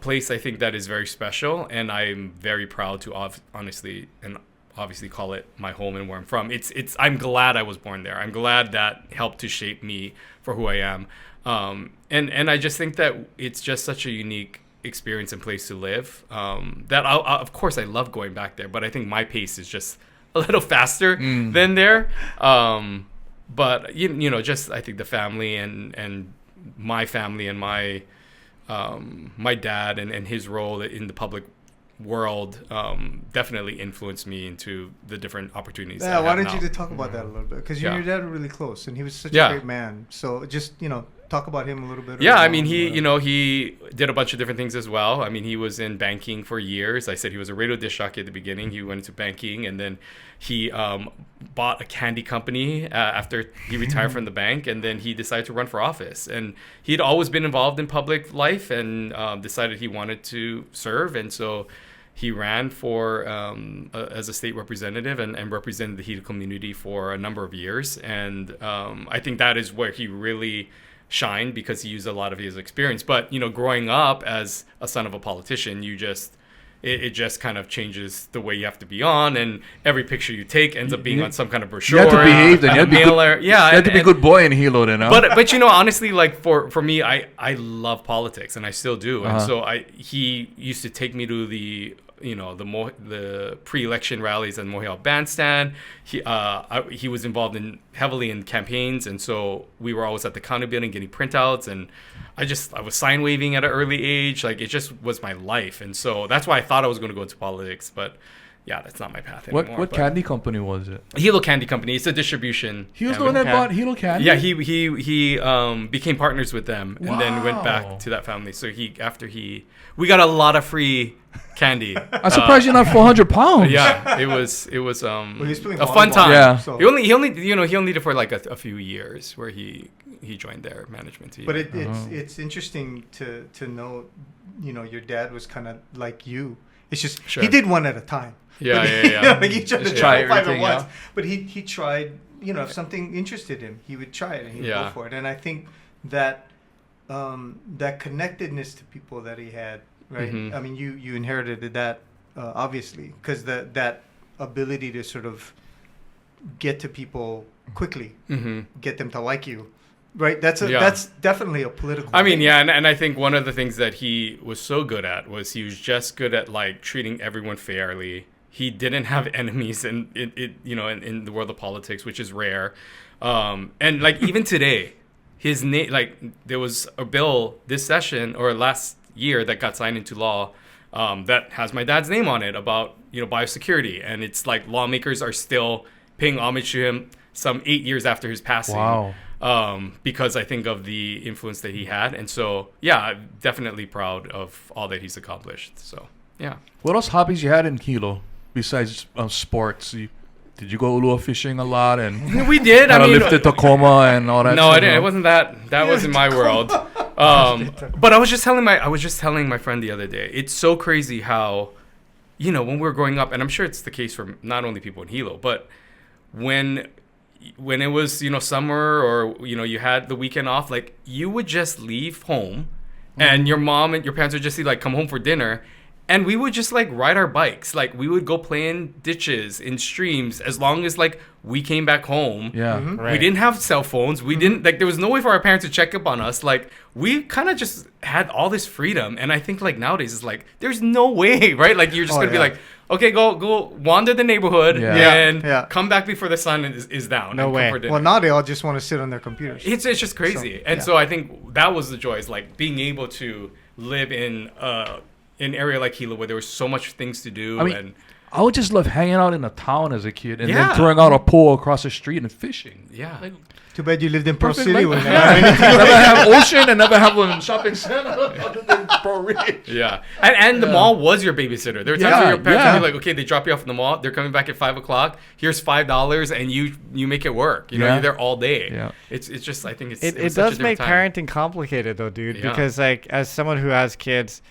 place I think that is very special, and I'm very proud to honestly and obviously call it my home and where I'm from. I'm glad I was born there. I'm glad that helped to shape me for who I am. And I just think that it's just such a unique experience and place to live. That of course I love going back there, but I think my pace is just a little faster than there. But just I think the family and my family and my dad and his role in the public world definitely influenced me into the different opportunities. Yeah, why don't you talk about that a little bit? Because you and your dad were really close, and he was such a great man. So just talk about him a little bit? Yeah, I mean, he did a bunch of different things as well. I mean, he was in banking for years. I said he was a radio disc jockey at the beginning. He went into banking, and then he bought a candy company after he retired from the bank, and then he decided to run for office. And he'd always been involved in public life and decided he wanted to serve, and so he ran for as a state representative and represented the Hilo community for a number of years. And I think that is where he really shined, because he used a lot of his experience. But, growing up as a son of a politician, it just kind of changes the way you have to be on, and every picture you take ends up being on some kind of brochure. You have to behave then. You have to be good, you have to be a good boy in Hilo then. Huh? But honestly, like for me, I love politics, and I still do. And so he used to take me to the the pre-election rallies at Mohel Bandstand. He was involved heavily in campaigns, and so we were always at the county building getting printouts, and I was sign waving at an early age. Like, it just was my life, and so that's why I thought I was going to go into politics. But yeah, that's not my path anymore. What candy company was it? Hilo Candy Company. It's a distribution. He was the one that bought Hilo Candy? Yeah, he became partners with them, and then went back to that family. So we got a lot of free candy. I'm surprised you're not 400 pounds. Yeah, it was a fun time. Yeah. So. He only did it for like a few years where he joined their management team. But it's interesting to know, your dad was kind of like you. It's just he did one at a time. Yeah. Like he tried to try everything at once. But he tried, if something interested him, he would try it and he'd go for it. And I think that that connectedness to people that he had, right? Mm-hmm. I mean, you inherited that obviously, because that ability to sort of get to people quickly, get them to like you. Right, that's definitely a political. I mean, and I think one of the things that he was so good at was he was just good at like treating everyone fairly. He didn't have enemies in the world of politics, which is rare. And like even today, his name, like there was a bill this session or last year that got signed into law that has my dad's name on it about biosecurity, and it's like lawmakers are still paying homage to him some 8 years after his passing. Wow. Because I think of the influence that he had. And so, yeah, I'm definitely proud of all that he's accomplished. So, yeah. What else hobbies you had in Hilo besides sports? Did you go lure fishing a lot? And we did. I mean, lifted Tacoma and all that. No, I didn't. It wasn't that. That wasn't my world. But I was just telling my friend the other day. It's so crazy how, when we were growing up, and I'm sure it's the case for not only people in Hilo, but when it was summer or you had the weekend off, like you would just leave home and your mom and your parents would just say like come home for dinner, and we would just like ride our bikes, like we would go play in ditches, in streams, as long as like we came back home. Right. We didn't have cell phones, we didn't like there was no way for our parents to check up on us. Like we kind of just had all this freedom, and I think like nowadays it's like there's no way, right? Like you're just gonna be like, okay, go wander the neighborhood and come back before the sun is down. No way. Well, now they all just want to sit on their computers. It's just crazy. So I think that was the joy, is like being able to live in an area like Hilo where there was so much things to do. I mean, I would just love hanging out in a town as a kid and then Yeah. throwing out a pole across the street and fishing. Yeah. Like, Too bad you lived in Pearl perfect City. life. When never have ocean and never have a shopping center other than Pearl Ridge. Yeah. And the mall was your babysitter. There were times Yeah, where your parents would yeah. be like, okay, they drop you off in the mall. They're coming back at 5:00. Here's $5, and you make it work. You're there all day. Yeah. It's just, I think it It was such does a make different time. parenting complicated though, dude. Yeah. Because like as someone who has kids,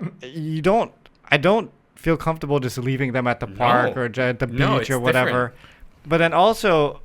I don't feel comfortable just leaving them at the park or at the beach it's or whatever. different. But then also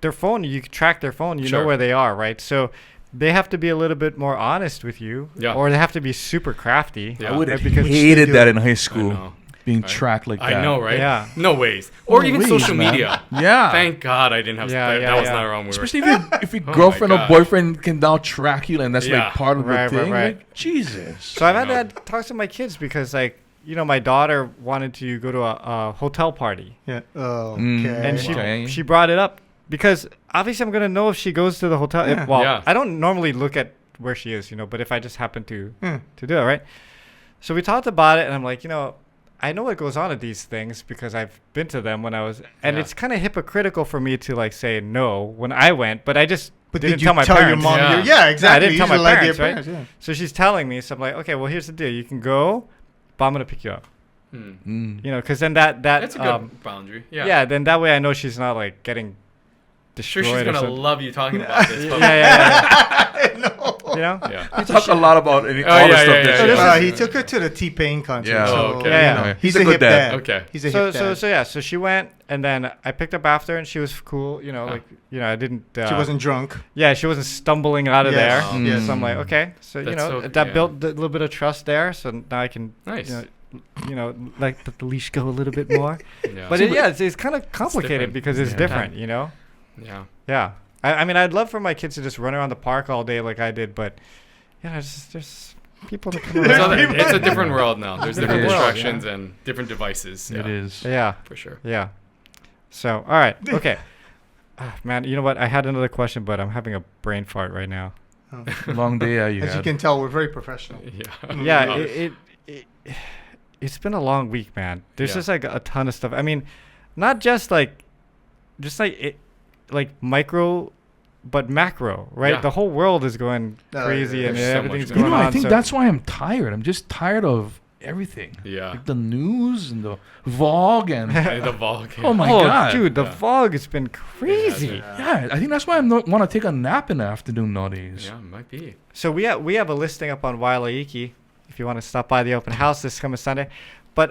their phone, you can track their phone, you know Sure. where they are, right? So they have to be a little bit more honest with you, or they have to be super crafty. Yeah. I would right? have Because hated that in high I school, know. being tracked like that. I know, right? Yeah. No ways. Or No even ways, social man. media. Yeah. Thank God I didn't have that was not around. Especially if your Oh girlfriend my or God. boyfriend can now track you, and that's Yeah. like part of Right, the thing. right. Like, Jesus. So I've had No. to talk to my kids because like, my daughter wanted to go to a hotel party. Yeah. Oh, Mm. okay. And Okay. she brought it up because obviously I'm gonna know if she goes to the hotel. Yeah. Yeah. I don't normally look at where she is, but if I just happen to do it, right? So we talked about it, and I'm like, I know what goes on at these things because I've been to them when I was, and Yeah. it's kind of hypocritical for me to like say no when I went, but But didn't did you tell my tell your parents. mom? Yeah. Yeah, exactly. I didn't You tell my usually lie to your parents, right? yeah. So she's telling me, so I'm like, okay, well, here's the deal. You can go, but I'm gonna pick you up. Mm. You know, because then that That's a good boundary. Yeah. yeah, then that way I know she's not like getting Sure, destroyed. she's or gonna something. love you talking about this. But I know. You know? yeah. We talk a lot about all the yeah, stuff yeah, that yeah, she He took her to the T-Pain concert. Yeah. So, Oh, okay. Yeah, you know, yeah. he's He's a a good hip dad. dad. Okay. He's a So hip dad. so yeah, so she went and then I picked up after and she was cool. You know, Huh. like I didn't. She wasn't drunk. Yeah, she wasn't stumbling out of Yes. there. Yes. So I'm like, okay, so That's so- that yeah. built a little bit of trust there. So now I can, Nice. let the leash go a little bit more. Yeah. But it's kind of complicated different. because it's Yeah. different, you know. yeah. Yeah, I mean, I'd love for my kids to just run around the park all day like I did, but there's people that come It's, around. it's a different world now. There's different It is. distractions and different devices. Yeah, It is. Yeah, for sure. yeah. So all right, okay. Man, you know what? I had another question, but I'm having a brain fart right now. Long day you As you had. can tell, we're very professional. Yeah. Yeah, Oh. it's been a long week, man. There's Yeah. just like a ton of stuff. I mean, not just like micro, but macro, right? Yeah. The whole world is going Oh, crazy yeah. and There's so everything's much going You know, on. I think so- that's why I'm tired. I'm just tired of everything. Yeah. Like the news and the Vogue and And the Vogue. oh my oh, god, dude, the Yeah. fog has been crazy. Yeah, I think that's why I want to take a nap in the afternoon nowadays. Yeah, might be. So we have a listing up on Wailaiki if you want to stop by the open house this coming Sunday. But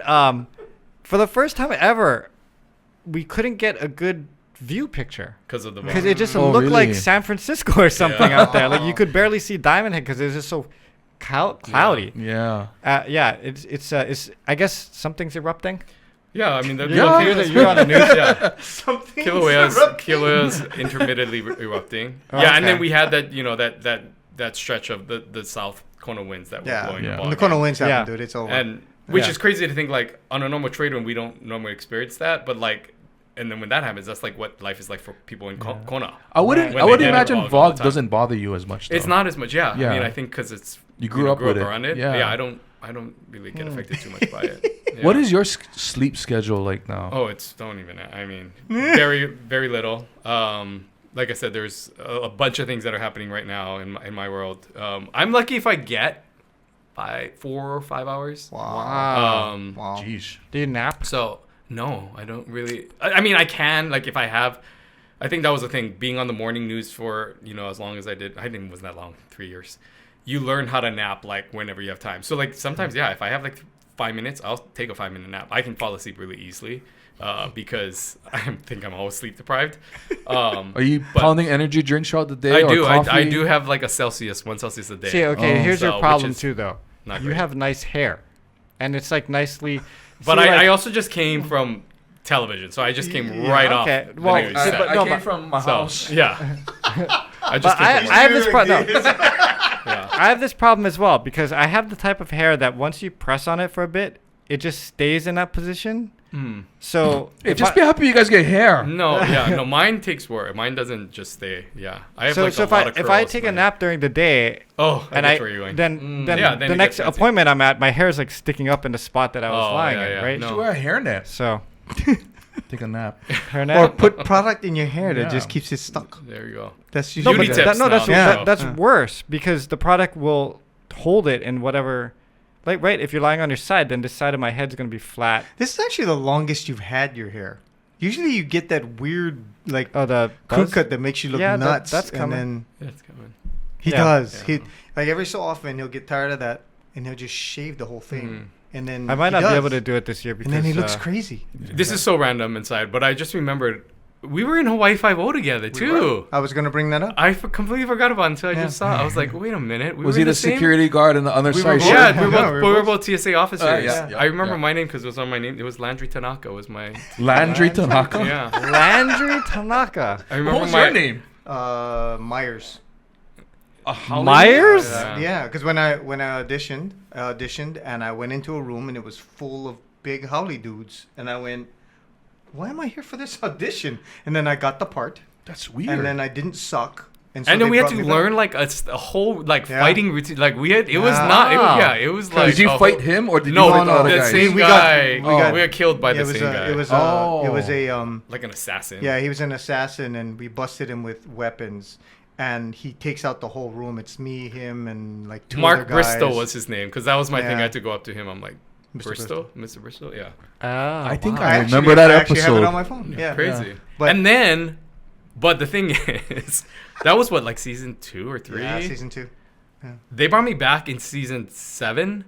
for the first time ever, we couldn't get a good view picture Because of the because Vogue. it just Oh, looked like really? San Francisco or something Yeah. out there. Like you could barely see Diamond Head because it was just so cloudy. Yeah. Yeah, it's I guess something's erupting. Yeah, I mean, the Yeah. You're on the news. Yeah. Something. Kilauea's intermittently erupting. Oh, Yeah, and then okay. we had that stretch of the south Kona winds that were Yeah. blowing Yeah. the When the Vogue. Kona winds happen, Yeah. dude, it's over. And which Yeah. is crazy to think, like, on a normal trade wind, we don't normally experience that, but like, and then when that happens, that's like what life is like for people in Kona. I wouldn't. When I they would get imagine involved all the Vogue time. doesn't bother you as much. Though. It's not as much, yeah. Yeah. I mean, I think because it's You grew up with it. around it. Yeah. Yeah, I don't really get affected too much by it. Yeah. What is your sleep schedule like now? Oh, don't even. I mean, very very little. Like I said, there's a bunch of things that are happening right now in my world. I'm lucky if I get 4 or 5 hours. Wow. Wow. Jeez. Do you nap? So no, I don't really. I mean, I can, like, if I have. I think that was the thing. Being on the morning news for as long as I did. Wasn't that long. 3 years. You learn how to nap like whenever you have time. So like sometimes, yeah, if I have like 5 minutes, I'll take a 5-minute nap. I can fall asleep really easily because I think I'm always sleep deprived. Are you pounding energy drinks throughout the day? I or do. Coffee? I do have like 1 Celsius a day. See, okay, Oh. here's So, your which problem is too, though. not You great. have nice hair, and it's like nicely. But see, I also just came from television, so I just came right off. okay. the Well, news see, set. but- I no, came but- from my So, house. yeah. I But just I came have this problem. yeah. I have this problem as well because I have the type of hair that once you press on it for a bit, it just stays in that position. So Hey, if just I- be happy you guys get hair. No, mine takes work. Mine doesn't just stay. Yeah, I have so, like so a if lot I of if I curls take in a my nap during the day hair. Oh, and I get where you're going. then Yeah, then the you next get fancy. appointment I'm at, my hair is like sticking up in the spot that I was Oh, lying yeah, in, yeah. right? No. You wear a hairnet. So Take a nap. hair Or nap. put product in your hair that Yeah. just keeps it stuck. There you go. That's No, usually but Beauty tips that's now, that's so. worse because the product will hold it in whatever. Like right, if you're lying on your side, then this side of my head's gonna be flat. This is actually the longest you've had your hair. Usually you get that weird like Oh, the crew buzz? cut that makes you look Yeah, nuts. that's and coming. then That's coming. he Yeah. does. Yeah. He like every so often he'll get tired of that and he'll just shave the whole thing. And then I might he not be does. able to do it this year because And then he looks crazy. This is so random inside, but I just remembered we were in Hawaii 5-0 together too. I was gonna bring that up. I completely forgot about it until I Yeah. just saw it. I was like, wait a minute. Was were he in the same- security guard on the other We side? were both- Yeah, Yeah, we were both TSA officers. yeah, yeah, I remember yeah. my name because it was on my name. It was Landry Tanaka. Was my Landry Tanaka. yeah. Landry Tanaka. I remember What was my your name? Myers. Myers? Yeah, because when I auditioned and I went into a room and it was full of big howly dudes and I went, why am I here for this audition? And then I got the part That's weird. and then I didn't suck. So And then they we had brought to me back. learn like a whole like Yeah. fighting routine. Like we had, it was Yeah. not. It was, yeah, it was like. did you a fight whole- him or did No, you fight the no, other the guys? same We guy. got- we got killed by Yeah, the it was same a, guy. It was Oh. it was a like an assassin. yeah, he was an assassin and we busted him with weapons and he takes out the whole room. It's me, him, and like two Mark other guys. Bristol was his name, because that was my thing. I had to go up to him. I'm like, Mr. Mr. Bristol, yeah. I think Wow. I remember that I actually have it episode. on my phone. Yeah. Crazy. But- and then, but the thing is, that was what, like season 2 or 3? Yeah, season 2. They brought me back in season 7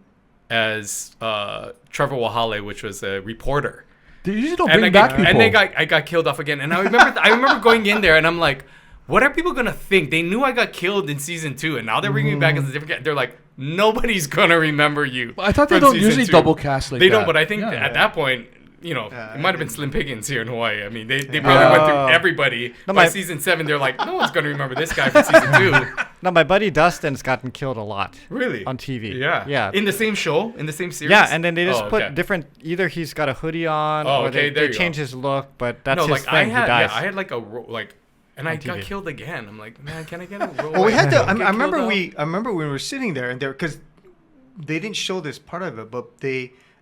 as Trevor Wahale, which was a reporter. They usually don't And bring back people. And I got killed off again. And I remember going in there and I'm like, what are people gonna think? They knew I got killed in season 2, and now they're bringing me back as a different. They're like, nobody's gonna remember you. I thought they from don't season usually 2. double cast like They that. don't, but I think at that point, you know, it might have been Slim Pickens here in Hawaii. I mean, they probably went through everybody. No, By my- season 7, they're like, no one's gonna remember this guy from season 2. No, my buddy Dustin's gotten killed a lot. Really? On TV. Yeah. Yeah. In the same show, in the same series. Yeah, and then they just Oh, put okay. different. Either he's got a hoodie on, Oh, or okay, there they you go. change his look. But that's No, his like thing. He dies. I had like a and I On got TV. killed again. I'm like, man, can I get a role? Well, we had to. Get I remember killed I remember when we were sitting there and because they didn't show this part of it, but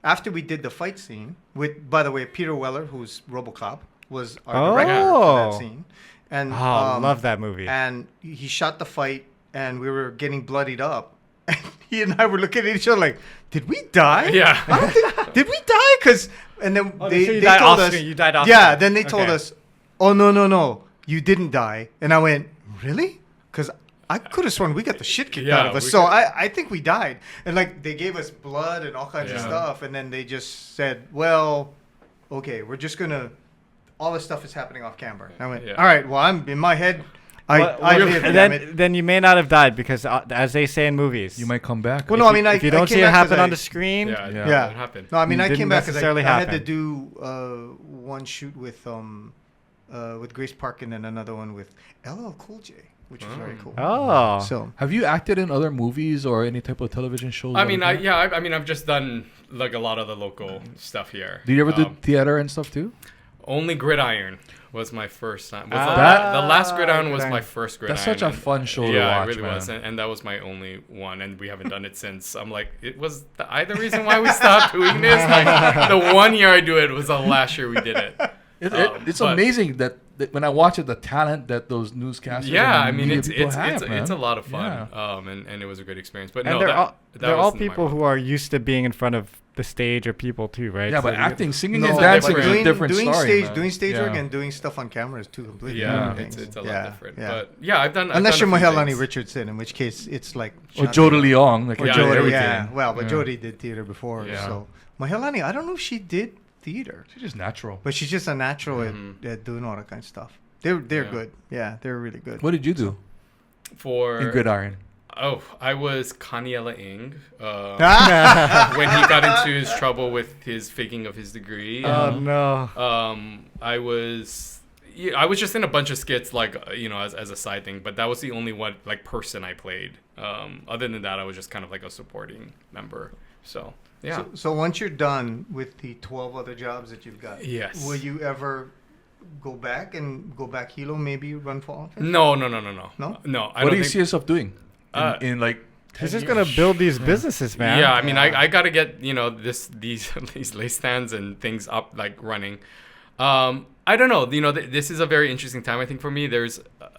after we did the fight scene with, by the way, Peter Weller, who's RoboCop, was our director for that scene, and love that movie. And he shot the fight, and we were getting bloodied up. And he and I were looking at each other like, "Did we die? Yeah. I don't think, did we die?" Because and then Oh, they so you they died told off us, screen. You died off yeah. screen. Then they told Okay. us, "Oh no, you didn't die." And I went, "Really?" Because I could have sworn we got the shit kicked out of us. So I think we died. And like they gave us blood and all kinds of stuff. And then they just said, well, okay, we're just going to, all this stuff is happening off camera. And I went, all right, well, I'm in my head. I live, and damn it. then you may not have died because, as they say in movies, You might come back. Well, no, I mean, if you don't see it happen on the screen, Yeah. It happened. No, I mean, It I didn't came back because I necessarily had to happen. do one shoot with Grace Park and then another one with LL Cool J, which was very cool. Oh. So Have you acted in other movies or any type of television shows? I mean, like that? I mean, I've just done like a lot of the local stuff here. Do you ever do theater and stuff too? Only Gridiron was my first time. The Ah, last Gridiron was Gridiron. my first Gridiron. That's such a fun show to Yeah, watch, it really man. was, and that was my only one, and we haven't done it since. I'm like, it was the reason why we stopped doing this. Like, the 1 year I do it was the last year we did it. It's but- amazing that when I watch it, the talent that those newscasters Yeah, and I mean, media it's people have, man. it's a lot of fun, Yeah. and it was a great experience. But And no, they're all wasn't my people one. who are used to being in front of the stage or people too, right? Yeah, So but you- acting, singing, No, and but dancing is a doing, different doing story. stage, man. doing stage work Yeah. and doing stuff on camera is two completely Yeah, different things. it's a lot different. Yeah. But yeah, I've done. Unless you're I've done a few Maheilani things. Richardson, in which case it's like Or Jodie Leong, like Or Yeah, Jodie, everything. yeah. Well, but Yeah. Jodie did theater before, Yeah. so Maheilani, I don't know if she did theater, She's just natural. but she's just a natural at doing all that kind of stuff. They're Yeah. good. Yeah, they're really good. What did you do For in Gridiron? Oh, I was Kaniela Ing Ah! when he got into his trouble with his faking of his degree. Oh no. I was just in a bunch of skits, like as a side thing, but that was the only one like person I played. Other than that, I was just kind of like a supporting member. So yeah. So once you're done with the 12 other jobs that you've got, Yes. will you ever go back Hilo, maybe run for office? No. No? No, I What don't do you think, see yourself doing in like? He's just gonna build these businesses, man. Yeah, I mean, I gotta get these lay stands and things up like running. I don't know. This is a very interesting time. I think for me,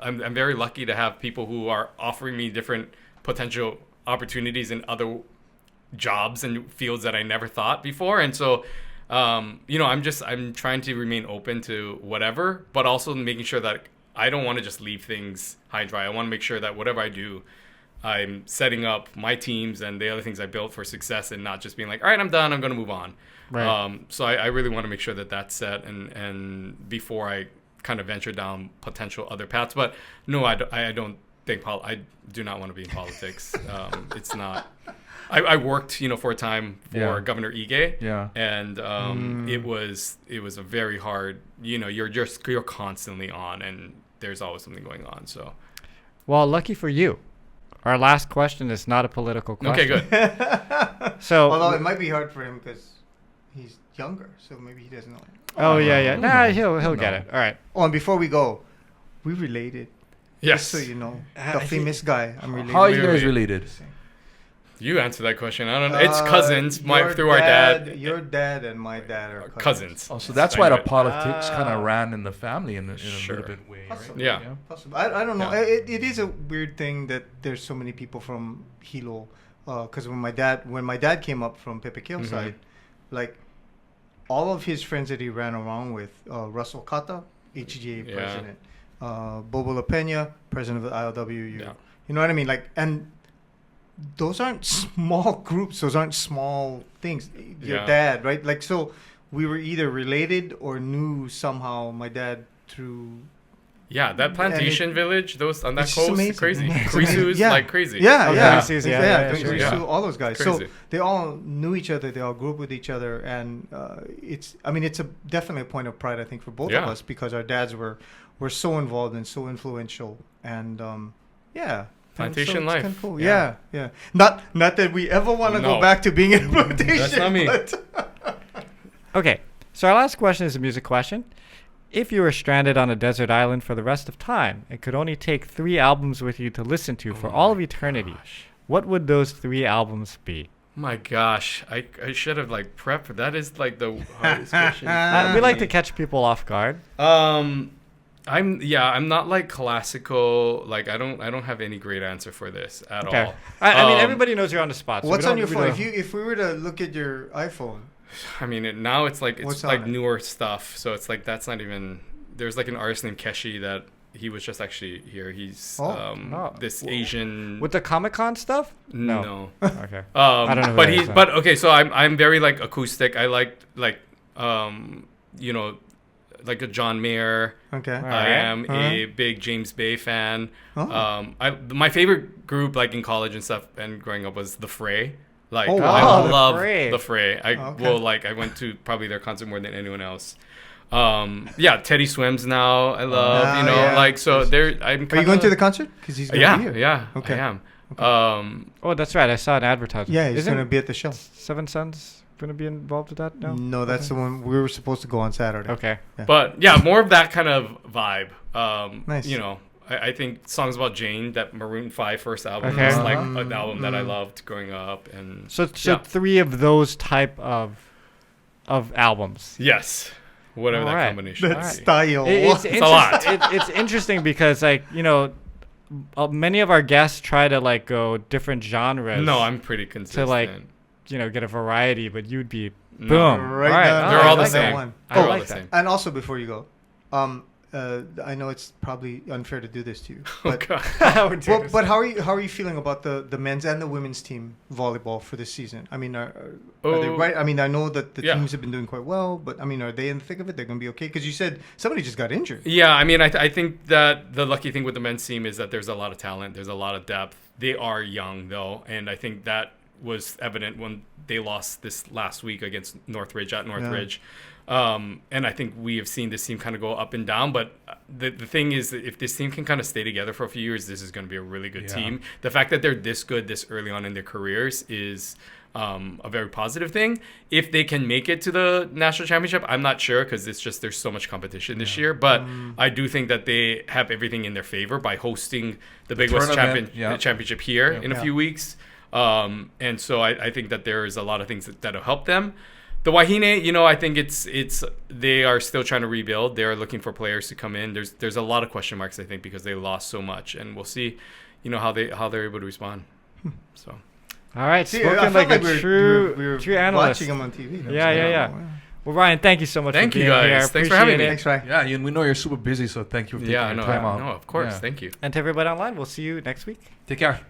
I'm very lucky to have people who are offering me different potential opportunities in other jobs and fields that I never thought before. And so, I'm trying to remain open to whatever, but also making sure that I don't want to just leave things high and dry. I want to make sure that whatever I do, I'm setting up my teams and the other things I built for success, and not just being like, all right, I'm done, I'm going to move on. Right. So I really want to make sure that that's set and before I kind of venture down potential other paths. But no, I don't think I do not want to be in politics. It's not. I worked, for a time for Governor Ige. Yeah. And it was a very hard. You're constantly on, and there's always something going on. So. Well, lucky for you. Our last question is not a political question. Okay, good. So. Although it might be hard for him because he's younger, so maybe he doesn't know. Oh yeah. Nah, he'll get it. All right. Oh, and before we go, we related. Yes. Just so you know, the famous guy I'm related. How are you Really? guys related? You answer that question. I don't know. It's cousins. Through our dad. Your dad and my dad are cousins. Oh, so that's why the politics kind of ran in the family in a little bit way, right? Possibly. Yeah. Possibly. I don't know. Yeah. It is a weird thing that there's so many people from Hilo. Because when my dad came up from Pepekeo side, like all of his friends that he ran around with, Russell Kata, HGA president, Bobo La Pena, president of the ILWU. Yeah. You know what I mean? Like, and those aren't small groups. Those aren't small things. Your dad, right? Like, so we were either related or knew somehow my dad through. Yeah, that plantation village, those on that It's coast, amazing. crazy. It's Krisu's amazing. like crazy. Krisu, all those guys. Crazy. So they all knew each other. They all grew up with each other, and it's definitely a point of pride, I think, for both of us, because our dads were so involved and so influential, and plantation it's life. kind of cool. Yeah. Not that we ever want to go back to being in plantation. That's not me. Okay, so our last question is a music question. If you were stranded on a desert island for the rest of time and could only take 3 albums with you to listen to for all of eternity, what would those 3 albums be? My gosh, I should have like prepped. That is like the hardest question. We like to catch people off guard. I'm not like classical. Like I don't have any great answer for this at all. I mean, everybody knows you're on the spot. So what's on your phone? If we were to look at your iPhone. I mean, now it's like newer stuff. So it's like that's not even. There's like an artist named Keshi that he was just actually here. He's this Asian with the Comic-Con stuff. No. Okay. I don't know. But okay. So I'm very like acoustic. I like you know, like a John Mayer. Okay. I am a big James Bay fan. My favorite group like in college and stuff and growing up was The Fray. Like I love the Fray. I went to probably their concert more than anyone else. Teddy Swims now. I love like so. There. Are you going to the concert? Because he's going to be here. Yeah. Okay. I am. Oh, that's right. I saw an advertisement. Yeah, he's going to be at the show. Seven Sons going to be involved with that? No, that's the one we were supposed to go on Saturday. Okay. Yeah. But yeah, more of that kind of vibe. Nice. You know. I think songs about Jane, that Maroon 5 first album, was like an album that I loved growing up, and so 3 of those type of albums. Yes, whatever that combination. That style. It's a lot. It's interesting because many of our guests try to like go different genres. No, I'm pretty consistent. To like get a variety, but you'd be boom. They're all the same. I like that. And also before you go, I know it's probably unfair to do this to you, but but how are you feeling about the men's and the women's team volleyball for this season? I mean, are they right? I mean, I know that the teams have been doing quite well, but I mean, are they in the thick of it? They're going to be okay? Because you said somebody just got injured. Yeah, I mean, I think that the lucky thing with the men's team is that there's a lot of talent, there's a lot of depth. They are young though, and I think that was evident when they lost this last week against Northridge at Northridge. And I think we have seen this team kind of go up and down, but the thing is that if this team can kind of stay together for a few years, this is going to be a really good team. The fact that they're this good this early on in their careers is a very positive thing. If they can make it to the national championship, I'm not sure because it's just there's so much competition this year, but I do think that they have everything in their favor by hosting the Big West Championship here in a few weeks. And so I think that there is a lot of things that'll help them. The Wahine, I think it's they are still trying to rebuild. They are looking for players to come in. There's a lot of question marks, I think, because they lost so much, and we'll see, how they're able to respond. So, all right, spoken like a true analyst. Watching them on TV. Yeah. Well, Ryan, thank you so much. Thank for being you guys. here. Thanks for having me. Thanks, Ryan. Yeah, we know you're super busy, so thank you for taking your time out. No, of course. Thank you. And to everybody online, we'll see you next week. Take care.